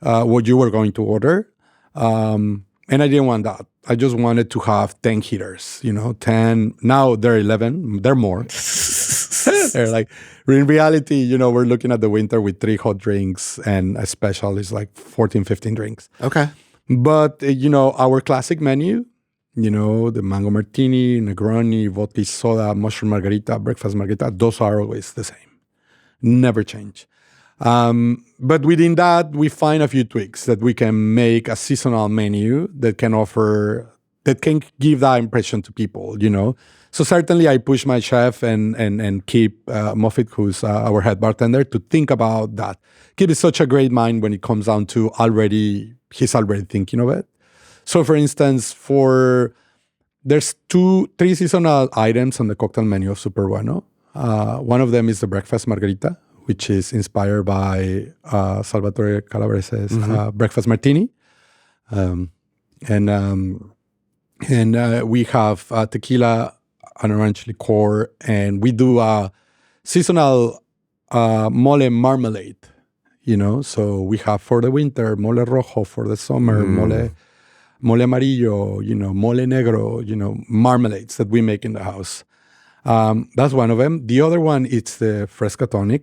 Speaker 2: what you were going to order. And I didn't want that. I just wanted to have 10 heaters, 10. Now they're 11. They're more. They're like, in reality, we're looking at the winter with 3 hot drinks, and a special is like 14, 15 drinks.
Speaker 1: Okay.
Speaker 2: But, our classic menu, the mango martini, Negroni, vodka soda, mushroom margarita, breakfast margarita, those are always the same. Never change. But within that, we find a few tweaks that we can make a seasonal menu that can give that impression to people, So certainly I push my chef and keep Moffitt, who's our head bartender, to think about that. Keep it such a great mind when it comes down to he's already thinking of it. So for instance, there's 3 seasonal items on the cocktail menu of Superbueno. One of them is the breakfast margarita, which is inspired by Salvatore Calabrese's breakfast martini. And we have tequila, an orange liqueur, and we do a seasonal mole marmalade, So we have for the winter, mole rojo; for the summer, mole amarillo, mole negro, marmalades that we make in the house. That's one of them. The other one, it's the Fresca tonic,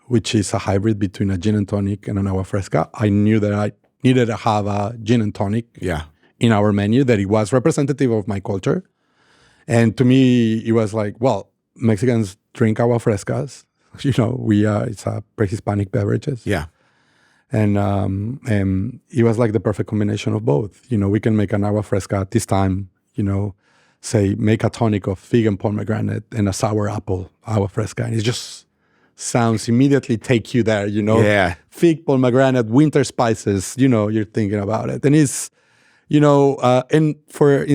Speaker 2: which is a hybrid between a gin and tonic and an agua fresca. I knew that I needed to have a gin and tonic in our menu, that it was representative of my culture. And to me, it was like, well, Mexicans drink agua frescas. It's a pre-Hispanic beverages.
Speaker 1: Yeah.
Speaker 2: And it was like the perfect combination of both. We can make an agua fresca at this time, say, make a tonic of fig and pomegranate and a sour apple agua fresca. And it just sounds immediately take you there,
Speaker 1: Yeah.
Speaker 2: Fig, pomegranate, winter spices, you're thinking about it. And it's, and for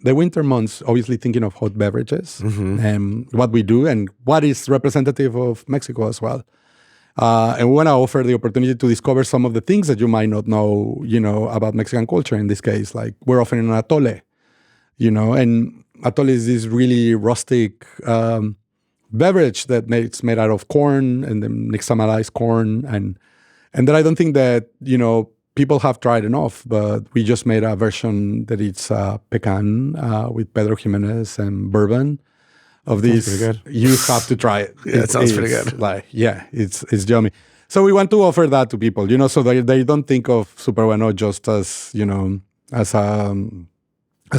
Speaker 2: the winter months, obviously thinking of hot beverages and what we do and what is representative of Mexico as well. And we want to offer the opportunity to discover some of the things that you might not know, about Mexican culture. In this case, like we're offering an atole, and atole is this really rustic beverage it's made out of corn and then nixtamalized corn, and that I don't think that people have tried enough, but we just made a version that it's pecan with Pedro Jiménez and bourbon. Of this, you have to try it.
Speaker 1: It sounds pretty good.
Speaker 2: It's yummy. So we want to offer that to people, so they don't think of Superbueno just as, as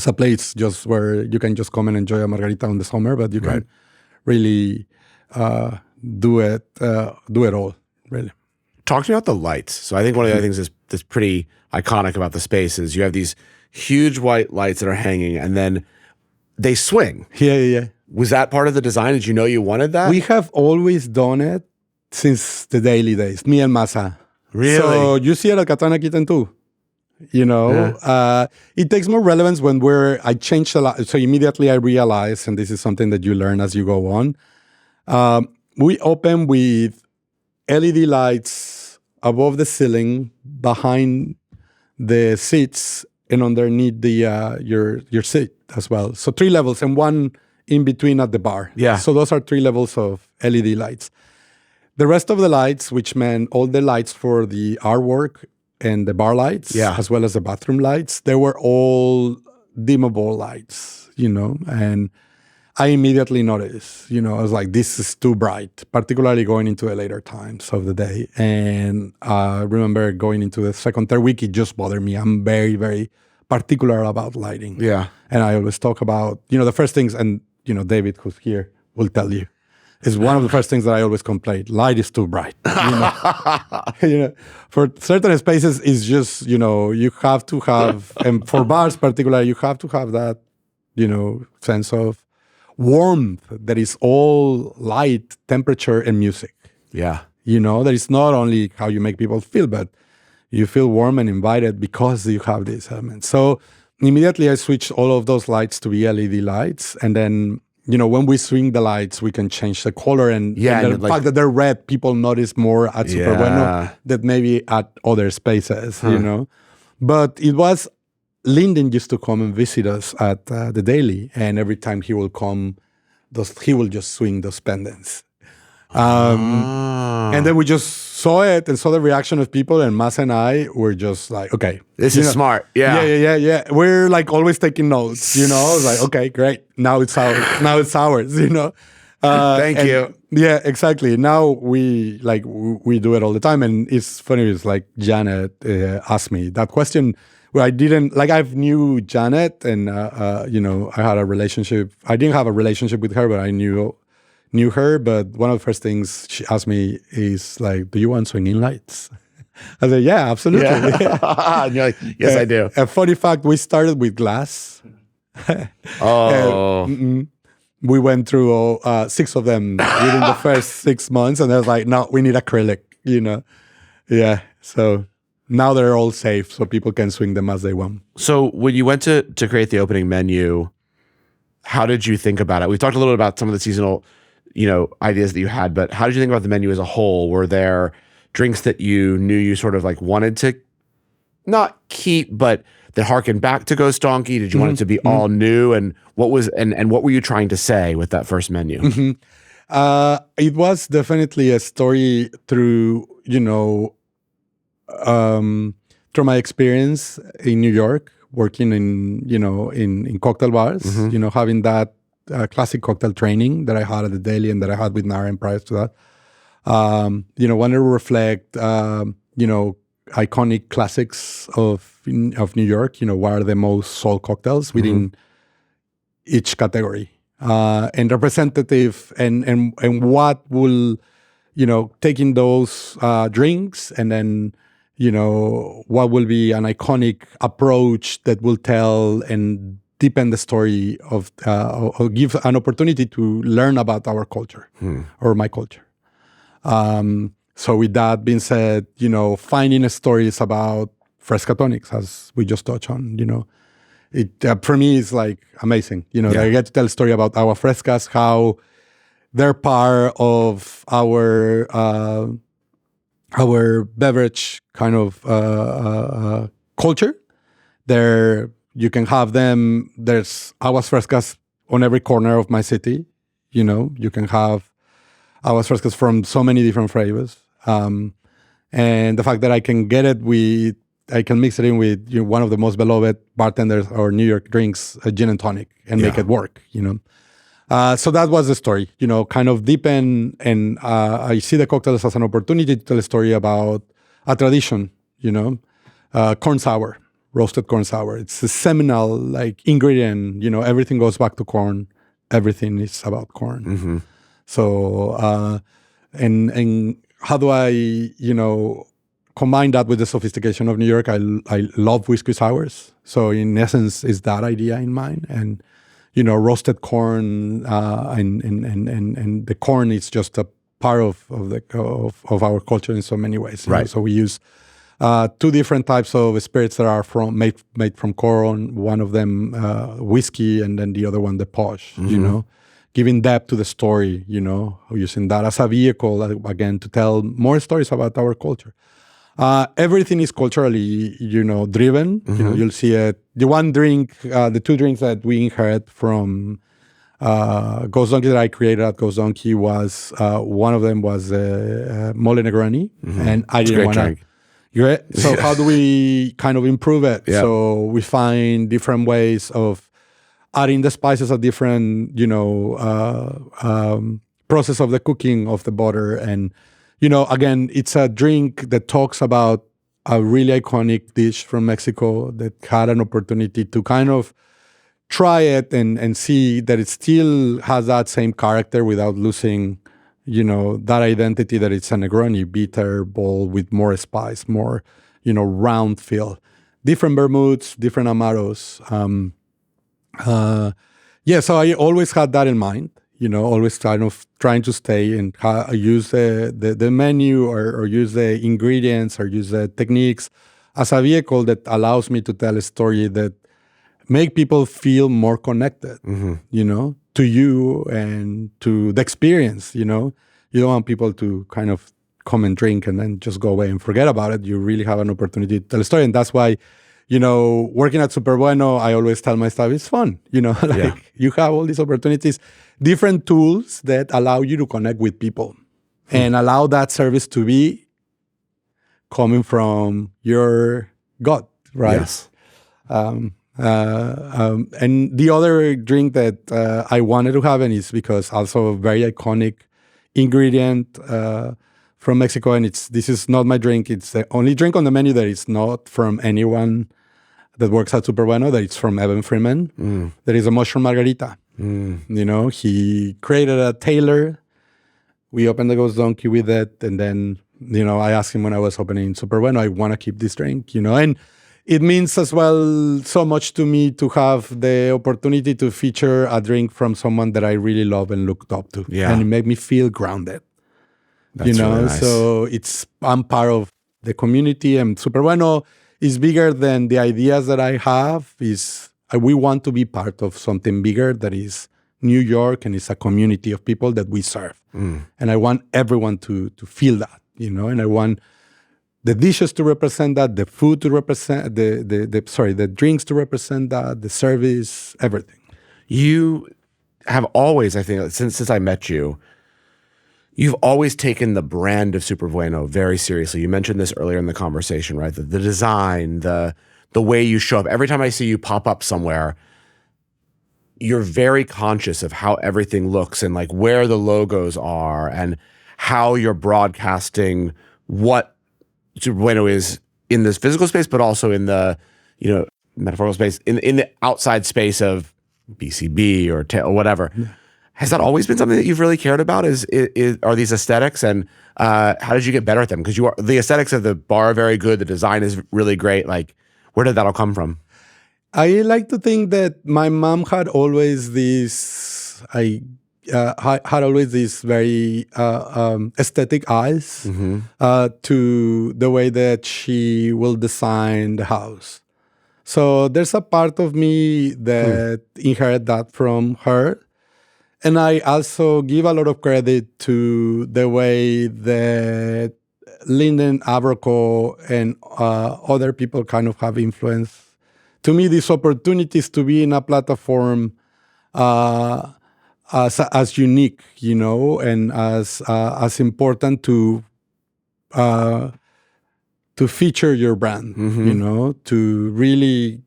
Speaker 2: a place just where you can just come and enjoy a margarita in the summer, but you can really do it all, really.
Speaker 1: Talk to me about the lights. So I think one of the other things that's pretty iconic about the space is you have these huge white lights that are hanging, and then they swing.
Speaker 2: Yeah.
Speaker 1: Was that part of the design? Did you know you wanted that?
Speaker 2: We have always done it since the daily days, me and Masa.
Speaker 1: Really?
Speaker 2: So you see it at Katana Kitten too. It takes more relevance when I changed a lot. So immediately I realized, and this is something that you learn as you go on, we open with LED lights above the ceiling, behind the seats, and underneath your seat as well. So 3 levels and 1 in between at the bar.
Speaker 1: Yeah.
Speaker 2: So those are 3 levels of LED lights. The rest of the lights, which meant all the lights for the artwork and the bar lights, as well as the bathroom lights, they were all dimmable lights, and I immediately noticed, I was like, this is too bright, particularly going into the later times of the day. And I remember going into the second, third week, it just bothered me. I'm very, very particular about lighting.
Speaker 1: Yeah.
Speaker 2: And I always talk about, the first things, and, David, who's here, will tell you, is one of the first things that I always complain. Light is too bright. For certain spaces, it's just, you have to have, and for bars particularly, you have to have that, sense of warmth that is all light, temperature, and music.
Speaker 1: Yeah.
Speaker 2: That is not only how you make people feel, but you feel warm and invited because you have these elements. So immediately I switched all of those lights to be LED lights. And then, when we swing the lights, we can change the color. And the fact that they're red, people notice more at Superbueno than maybe at other spaces, But it was, Lyndon used to come and visit us at the Daily. And every time he will come, he will just swing those pendants. And then we just saw it and saw the reaction of people, and Mas and I were just like, okay.
Speaker 1: This is smart.
Speaker 2: Yeah. We're like always taking notes, Like, okay, great. Now it's ours.
Speaker 1: Thank you.
Speaker 2: Yeah, exactly. Now we do it all the time. And it's funny, it's like Janet asked me that question where I've knew Janet and, I had a relationship. I didn't have a relationship with her, but I knew her. But one of the first things she asked me is like, do you want swinging lights? I said, yeah, absolutely.
Speaker 1: Yeah. And you're like, yes, I do.
Speaker 2: A funny fact, we started with glass. We went through 6 of them within the first 6 months. And I was like, no, we need acrylic, Yeah. So now they're all safe, so people can swing them as they want.
Speaker 1: So when you went to create the opening menu, how did you think about it? We talked a little bit about some of the seasonal, ideas that you had, but how did you think about the menu as a whole? Were there drinks that you knew you sort of like wanted to not keep, but that harken back to Ghost Donkey? Did you want it to be all new? And what were you trying to say with that first menu?
Speaker 2: It was definitely a story through, through my experience in New York, working in cocktail bars, having that classic cocktail training that I had at the Daily and that I had with Naren prior to that. Wanted to reflect, iconic classics of New York. What are the most sold cocktails within each category, and representative, and what will, taking those drinks and then, what will be an iconic approach that will tell and deepen the story of, or give an opportunity to learn about our culture or my culture. So with that being said, finding stories about Fresca tonics, as we just touched on, it for me is like amazing. I get to tell a story about our Frescas, how they're part of our beverage kind of culture. You can have them. There's aguas frescas on every corner of my city. You can have aguas frescas from so many different flavors. And the fact that I can get it I can mix it in with one of the most beloved bartenders or New York drinks, a gin and tonic, and make it work. So that was the story, kind of deepen. And I see the cocktails as an opportunity to tell a story about a tradition, corn sour, roasted corn sour. It's a seminal ingredient, everything goes back to corn. Everything is about corn.
Speaker 1: Mm-hmm.
Speaker 2: So, and how do I, combine that with the sophistication of New York? I love whiskey sours. So in essence, is that idea in mind? And, roasted corn and the corn is just a part of our culture in so many ways.
Speaker 1: Right.
Speaker 2: So we use two different types of spirits that are made from corn. One of them whiskey, and then the other one the posh. Giving depth to the story. Using that as a vehicle again to tell more stories about our culture. Everything is culturally, driven. You'll see it. The two drinks that we inherit from Ghost Donkey that I created at Ghost Donkey was one of them was Mole Negroni, and I didn't want to. Great. So how do we kind of improve it?
Speaker 1: Yeah.
Speaker 2: So we find different ways of adding the spices at different, process of the cooking of the butter. And, again, it's a drink that talks about a really iconic dish from Mexico that had an opportunity to kind of try it and see that it still has that same character without losing, that identity that it's a Negroni, bitter, bold, with more spice, more, round feel. Different vermouths, different amaros. So I always had that in mind, always kind of trying to stay and use the menu or use the ingredients or use the techniques as a vehicle that allows me to tell a story that make people feel more connected, to you and to the experience, You don't want people to kind of come and drink and then just go away and forget about it. You really have an opportunity to tell a story. And that's why, working at Superbueno, I always tell my staff, it's fun. You have all these opportunities, different tools that allow you to connect with people and allow that service to be coming from your gut, right?
Speaker 1: Yes.
Speaker 2: And the other drink that I wanted to have, and is because also a very iconic ingredient from Mexico, and this is not my drink. It's the only drink on the menu that is not from anyone that works at Superbueno, that it's from Evan Freeman. There is a mushroom margarita. He created a Taylor. We opened the Ghost Donkey with it, and then, I asked him when I was opening Superbueno, I want to keep this drink, and it means as well so much to me to have the opportunity to feature a drink from someone that I really love and looked up to.
Speaker 1: Yeah.
Speaker 2: And it made me feel grounded.
Speaker 1: That's really nice.
Speaker 2: So I'm part of the community, and Superbueno is bigger than the ideas that I have. We want to be part of something bigger that is New York, and it's a community of people that we serve. And I want everyone to feel that, and I want the dishes to represent that, the food to represent, the drinks to represent that, the service, everything.
Speaker 1: You have always, I think, since I met you, you've always taken the brand of Superbueno very seriously. You mentioned this earlier in the conversation, right? The design, the way you show up. Every time I see you pop up somewhere, you're very conscious of how everything looks and where the logos are and how you're broadcasting what Superbueno is in this physical space, but also in the, metaphorical space, in the outside space of BCB or whatever. Yeah. Has that always been something that you've really cared about? Are these aesthetics, and how did you get better at them? Because the aesthetics of the bar are very good. The design is really great. Where did that all come from?
Speaker 2: I like to think that my mom had always this. Had always these very aesthetic eyes to the way that she will design the house. So there's a part of me that inherit that from her. And I also give a lot of credit to the way that Lyndon Aberco and other people kind of have influenced, to me, these opportunities to be in a platform as unique, and as important to feature your brand, to really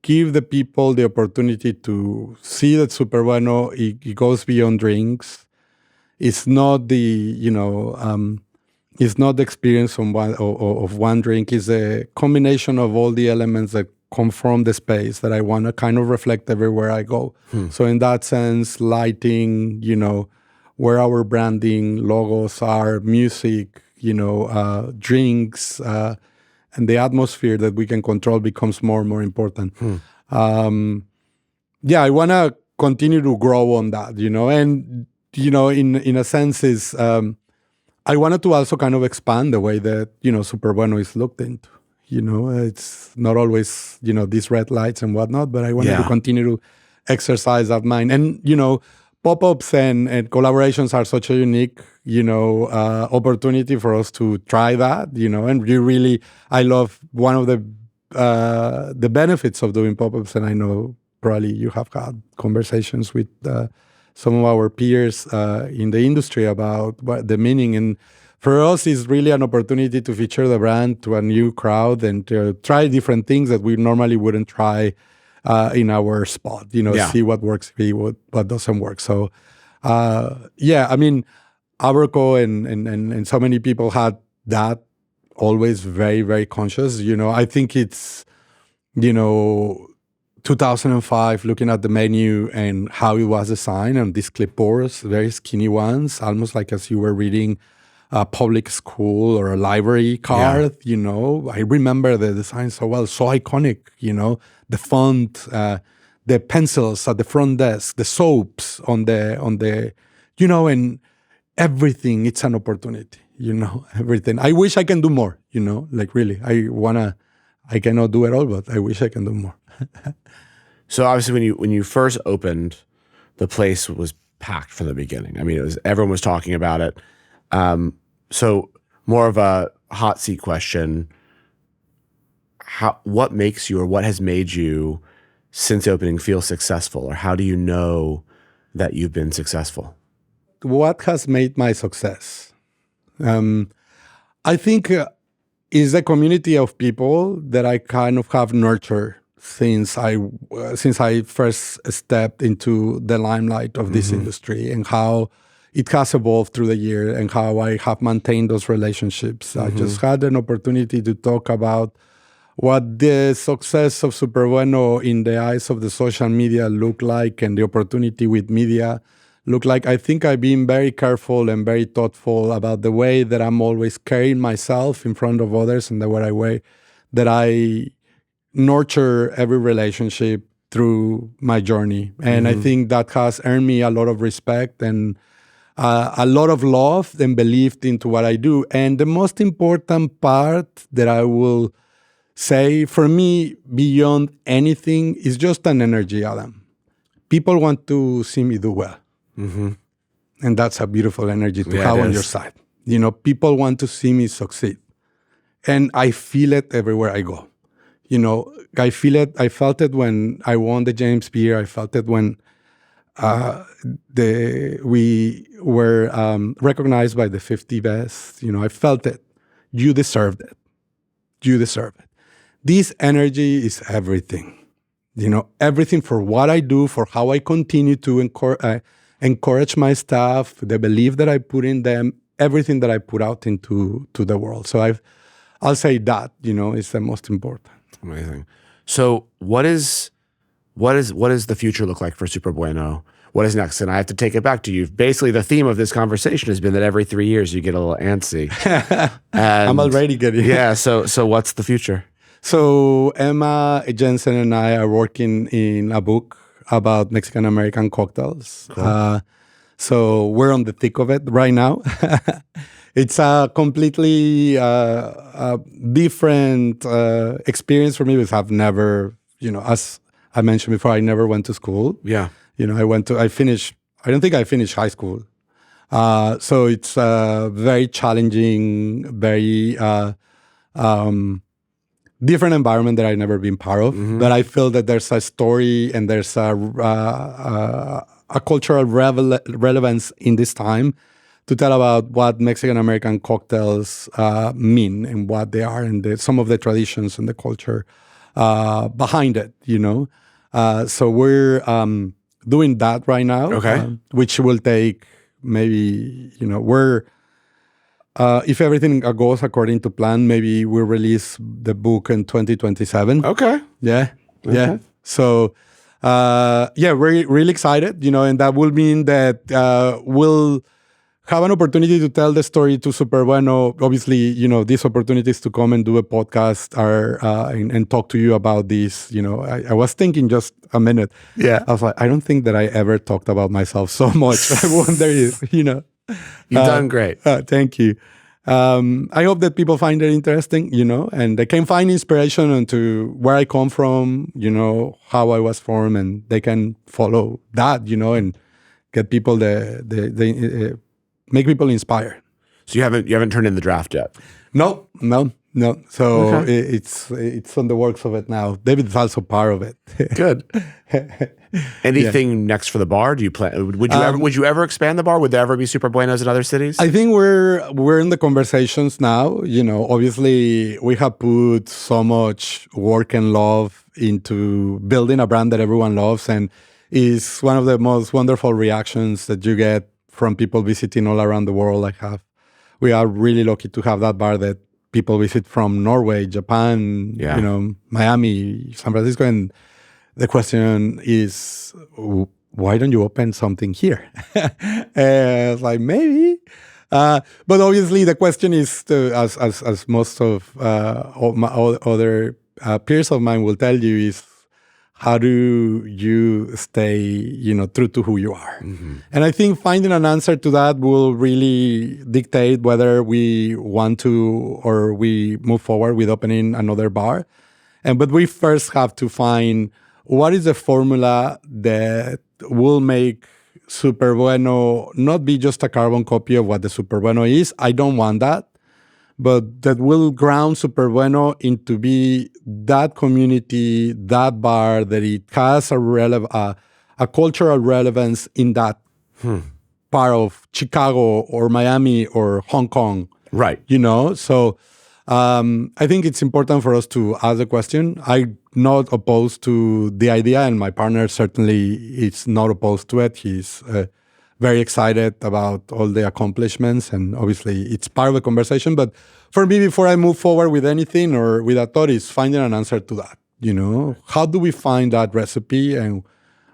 Speaker 2: give the people the opportunity to see that Superbueno, it goes beyond drinks. It's not it's not the experience of one drink. It's a combination of all the elements that come from the space that I want to kind of reflect everywhere I go. So in that sense, lighting, where our branding, logos are, music, drinks, and the atmosphere that we can control becomes more and more important. I want to continue to grow on that, and, in a sense is, I wanted to also kind of expand the way that, Superbueno is looked into. It's not always, these red lights and whatnot, but I wanted to continue to exercise that mind. And, pop-ups and collaborations are such a unique, opportunity for us to try that, and I love one of the benefits of doing pop-ups, and I know probably you have had conversations with some of our peers in the industry about what the meaning. And for us, it's really an opportunity to feature the brand to a new crowd and to try different things that we normally wouldn't try in our spot, see what works, see what doesn't work. So, I mean, Aberco and so many people had that always very, very conscious. I think it's, 2005, looking at the menu and how it was designed, and these clipboards, very skinny ones, almost like as you were reading a public school or a library card. I remember the design so well, so iconic. The font, the pencils at the front desk, the soaps on the and everything. It's an opportunity. Everything. I wish I can do more. Like really, I cannot do it all, but I wish I can do more.
Speaker 1: So obviously, when you first opened, the place was packed from the beginning. I mean, everyone was talking about it. So more of a hot seat question: what makes you, or what has made you, since opening, feel successful, or how do you know that you've been successful?
Speaker 2: What has made my success? I think is a community of people that I kind of have nurtured since I first stepped into the limelight of this industry, and how it has evolved through the year, and how I have maintained those relationships. I just had an opportunity to talk about what the success of Superbueno in the eyes of the social media looked like, and the opportunity with media looked like. I think I've been very careful and very thoughtful about the way that I'm always carrying myself in front of others, and the way that I nurture every relationship through my journey. And I think that has earned me a lot of respect and a lot of love and belief into what I do. And the most important part that I will say, for me, beyond anything, is just an energy, Adam. People want to see me do well. And that's a beautiful energy to have on your side. People want to see me succeed. And I feel it everywhere I go. I feel it. I felt it when I won the James Beard. I felt it when we were recognized by the 50 Best. I felt it. You deserved it. You deserve it. This energy is everything. Everything for what I do, for how I continue to encourage my staff, the belief that I put in them, everything that I put out into the world. So I'll say that, is the most important.
Speaker 1: Amazing. So what does the future look like for Superbueno? What is next? And I have to take it back to you. Basically, the theme of this conversation has been that every 3 years you get a little antsy.
Speaker 2: I'm already getting
Speaker 1: Yeah. So what's the future?
Speaker 2: So Emma Jensen and I are working in a book about Mexican-American cocktails. Cool. So we're on the thick of it right now. It's a completely different experience for me, because I've never, as I mentioned before, I never went to school. Yeah. I don't think I finished high school. So it's very challenging, very different environment that I've never been part of. But I feel that there's a story and there's a cultural relevance in this time to tell about what Mexican-American cocktails mean and what they are, and some of the traditions and the culture behind it, So we're doing that right now,
Speaker 1: Okay.
Speaker 2: which will take maybe, we're if everything goes according to plan, maybe we'll release the book in 2027.
Speaker 1: Okay.
Speaker 2: Yeah. So, we're really excited, and that will mean that we'll have an opportunity to tell the story to Superbueno. Obviously, these opportunities to come and do a podcast and talk to you about this. I was thinking just a minute.
Speaker 1: Yeah.
Speaker 2: I was like, I don't think that I ever talked about myself so much. I wonder if,
Speaker 1: You've done great.
Speaker 2: Thank you. I hope that people find it interesting, and they can find inspiration into where I come from, how I was formed, and they can follow that, and get people make people inspired.
Speaker 1: So you haven't turned in the draft yet?
Speaker 2: No. So it's on the works of it now. David's also part of it.
Speaker 1: Good. Anything next for the bar? Do you plan? Would you ever expand the bar? Would there ever be Superbuenos in other cities?
Speaker 2: I think we're in the conversations now. Obviously we have put so much work and love into building a brand that everyone loves, and is one of the most wonderful reactions that you get from people visiting all around the world. We are really lucky to have that bar that people visit from Norway, Japan, Miami, San Francisco, and the question is, why don't you open something here? It's like, maybe. But obviously the question is, as most of my other peers of mine will tell you, is how do you stay, true to who you are?
Speaker 1: Mm-hmm.
Speaker 2: And I think finding an answer to that will really dictate whether we want to or we move forward with opening another bar. But we first have to find what is the formula that will make Superbueno not be just a carbon copy of what the Superbueno is. I don't want that. But that will ground Superbueno into be that community, that bar, that it has a cultural relevance in that part of Chicago or Miami or Hong Kong.
Speaker 1: Right.
Speaker 2: So I think it's important for us to ask the question. I'm not opposed to the idea, and my partner certainly is not opposed to it. He's very excited about all the accomplishments, and obviously it's part of the conversation. But for me, before I move forward with anything or with a thought, is finding an answer to that. How do we find that recipe, and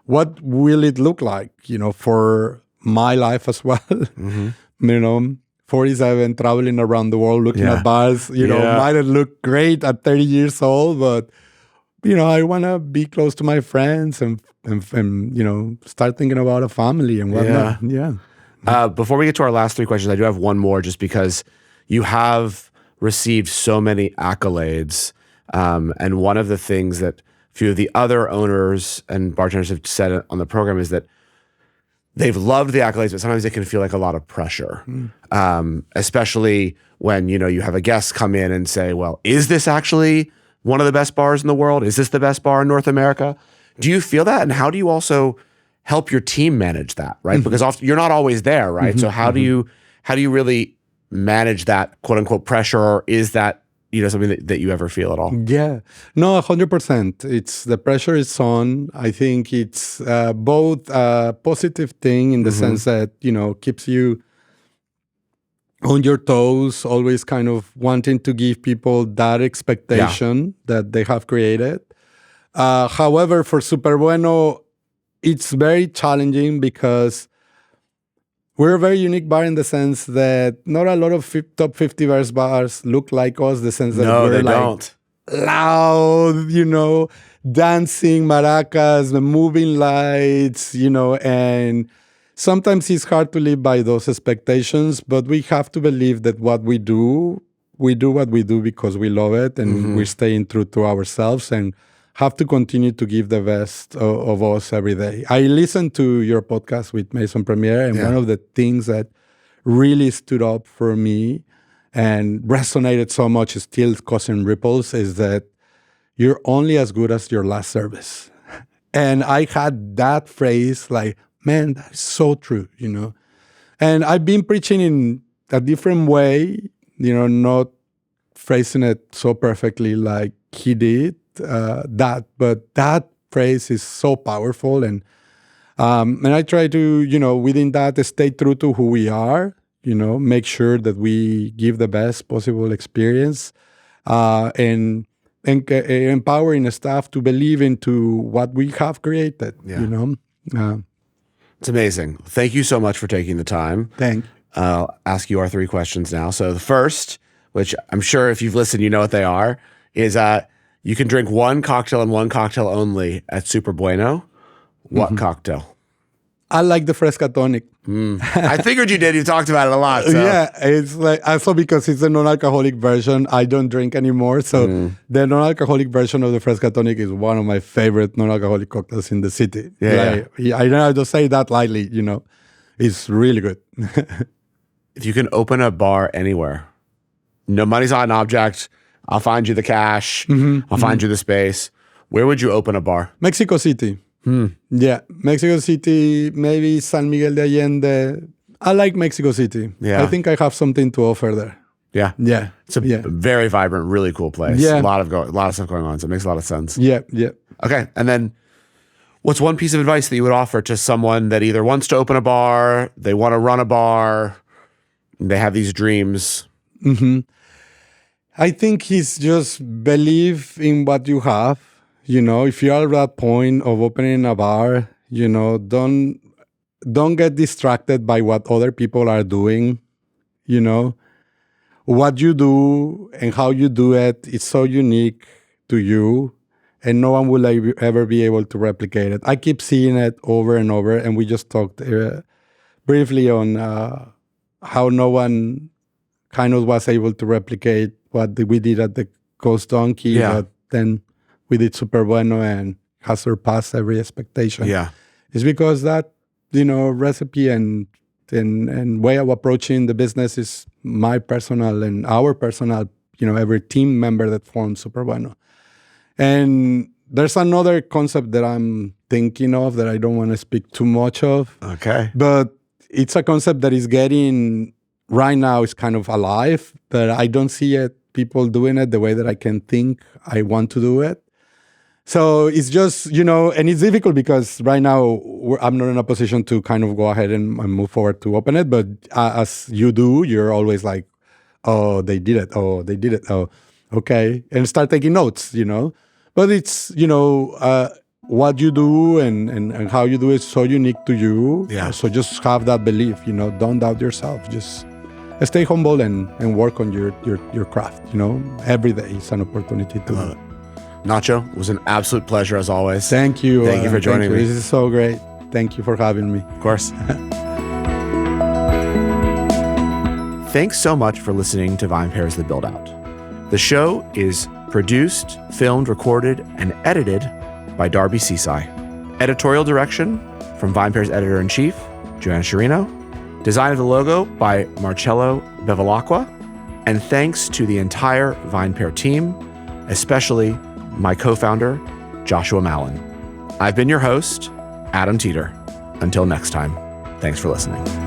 Speaker 2: what will it look like, for my life as well? Mm-hmm. 47, traveling around the world, looking at bars, might have looked great at 30 years old, but I want to be close to my friends and start thinking about a family and whatnot. Yeah.
Speaker 1: Before we get to our last three questions, I do have one more, just because you have received so many accolades. And one of the things that a few of the other owners and bartenders have said on the program is that they've loved the accolades, but sometimes it can feel like a lot of pressure, especially when, you have a guest come in and say, well, is this actually one of the best bars in the world? Is this the best bar in North America? Do you feel that? And how do you also help your team manage that, right? Because often you're not always there, right? So how do you really manage that quote unquote pressure, or is that, something that you ever feel at all?
Speaker 2: Yeah, no, 100%. It's the pressure is on. I think it's both a positive thing in the sense that, keeps you on your toes, always kind of wanting to give people that expectation that they have created. However, for Superbueno, it's very challenging because we're a very unique bar in the sense that not a lot of top 50 bars look like us, the sense that we're like loud, dancing, maracas, the moving lights, and sometimes it's hard to live by those expectations, but we have to believe that what we do what we do because we love it, and we're staying true to ourselves, and have to continue to give the best of us every day. I listened to your podcast with Mason Premier, and one of the things that really stood up for me and resonated so much, still causing ripples, is that you're only as good as your last service. And I had that phrase like, man, that's so true, And I've been preaching in a different way, not phrasing it so perfectly like he did. that, but that phrase is so powerful. And I try to, within that, stay true to who we are, make sure that we give the best possible experience, and empowering staff to believe into what we have created,
Speaker 1: It's amazing. Thank you so much for taking the time.
Speaker 2: Thank you.
Speaker 1: I'll ask you our 3 questions now. So the first, which I'm sure if you've listened, you know what they are, is you can drink one cocktail and one cocktail only at Superbueno. What cocktail?
Speaker 2: I like the Fresca tonic.
Speaker 1: I figured you did. You talked about it a lot. So.
Speaker 2: Yeah, it's like also because it's a non-alcoholic version. I don't drink anymore, so the non-alcoholic version of the Fresca tonic is one of my favorite non-alcoholic cocktails in the city. I don't have to say that lightly. It's really good.
Speaker 1: If you can open a bar anywhere, no money's not an object. I'll find you the cash. I'll find you the space. Where would you open a bar?
Speaker 2: Mexico City. Yeah, Mexico City, maybe San Miguel de Allende. I like Mexico City.
Speaker 1: Yeah.
Speaker 2: I think I have something to offer there.
Speaker 1: Yeah.
Speaker 2: Yeah.
Speaker 1: It's a very vibrant, really cool place.
Speaker 2: Yeah.
Speaker 1: A lot of stuff going on. So it makes a lot of sense.
Speaker 2: Yeah.
Speaker 1: Okay. And then what's one piece of advice that you would offer to someone that either wants to open a bar, they want to run a bar, they have these dreams?
Speaker 2: I think it's just believe in what you have. If you're at that point of opening a bar, don't get distracted by what other people are doing. What you do and how you do it is so unique to you, and no one will ever be able to replicate it. I keep seeing it over and over, and we just talked briefly on how no one kind of was able to replicate what we did at the Ghost Donkey, but then we did Superbueno and has surpassed every expectation.
Speaker 1: Yeah.
Speaker 2: It's because that, recipe and way of approaching the business is my personal and our personal, every team member that forms Superbueno. And there's another concept that I'm thinking of that I don't want to speak too much of.
Speaker 1: Okay.
Speaker 2: But it's a concept that is getting, right now, is kind of alive, but I don't see people doing it the way that I can think I want to do it. So it's just, and it's difficult because right now I'm not in a position to kind of go ahead and move forward to open it. But as you do, you're always like, oh, they did it. Oh, they did it. Oh, okay. And start taking notes, But it's, what you do and how you do it is so unique to you.
Speaker 1: Yeah.
Speaker 2: So just have that belief, don't doubt yourself. Just stay humble and work on your craft, Every day is an opportunity to do it.
Speaker 1: Nacho, it was an absolute pleasure as always.
Speaker 2: Thank you.
Speaker 1: Thank you for joining me.
Speaker 2: This is so great. Thank you for having me.
Speaker 1: Of course. Thanks so much for listening to VinePair's The Build Out. The show is produced, filmed, recorded, and edited by Darby Seasai. Editorial direction from VinePair's editor-in-chief, Joanna Chirino. Design of the logo by Marcello Bevilacqua. And thanks to the entire VinePair team, especially my co-founder, Joshua Mallon. I've been your host, Adam Teeter. Until next time, thanks for listening.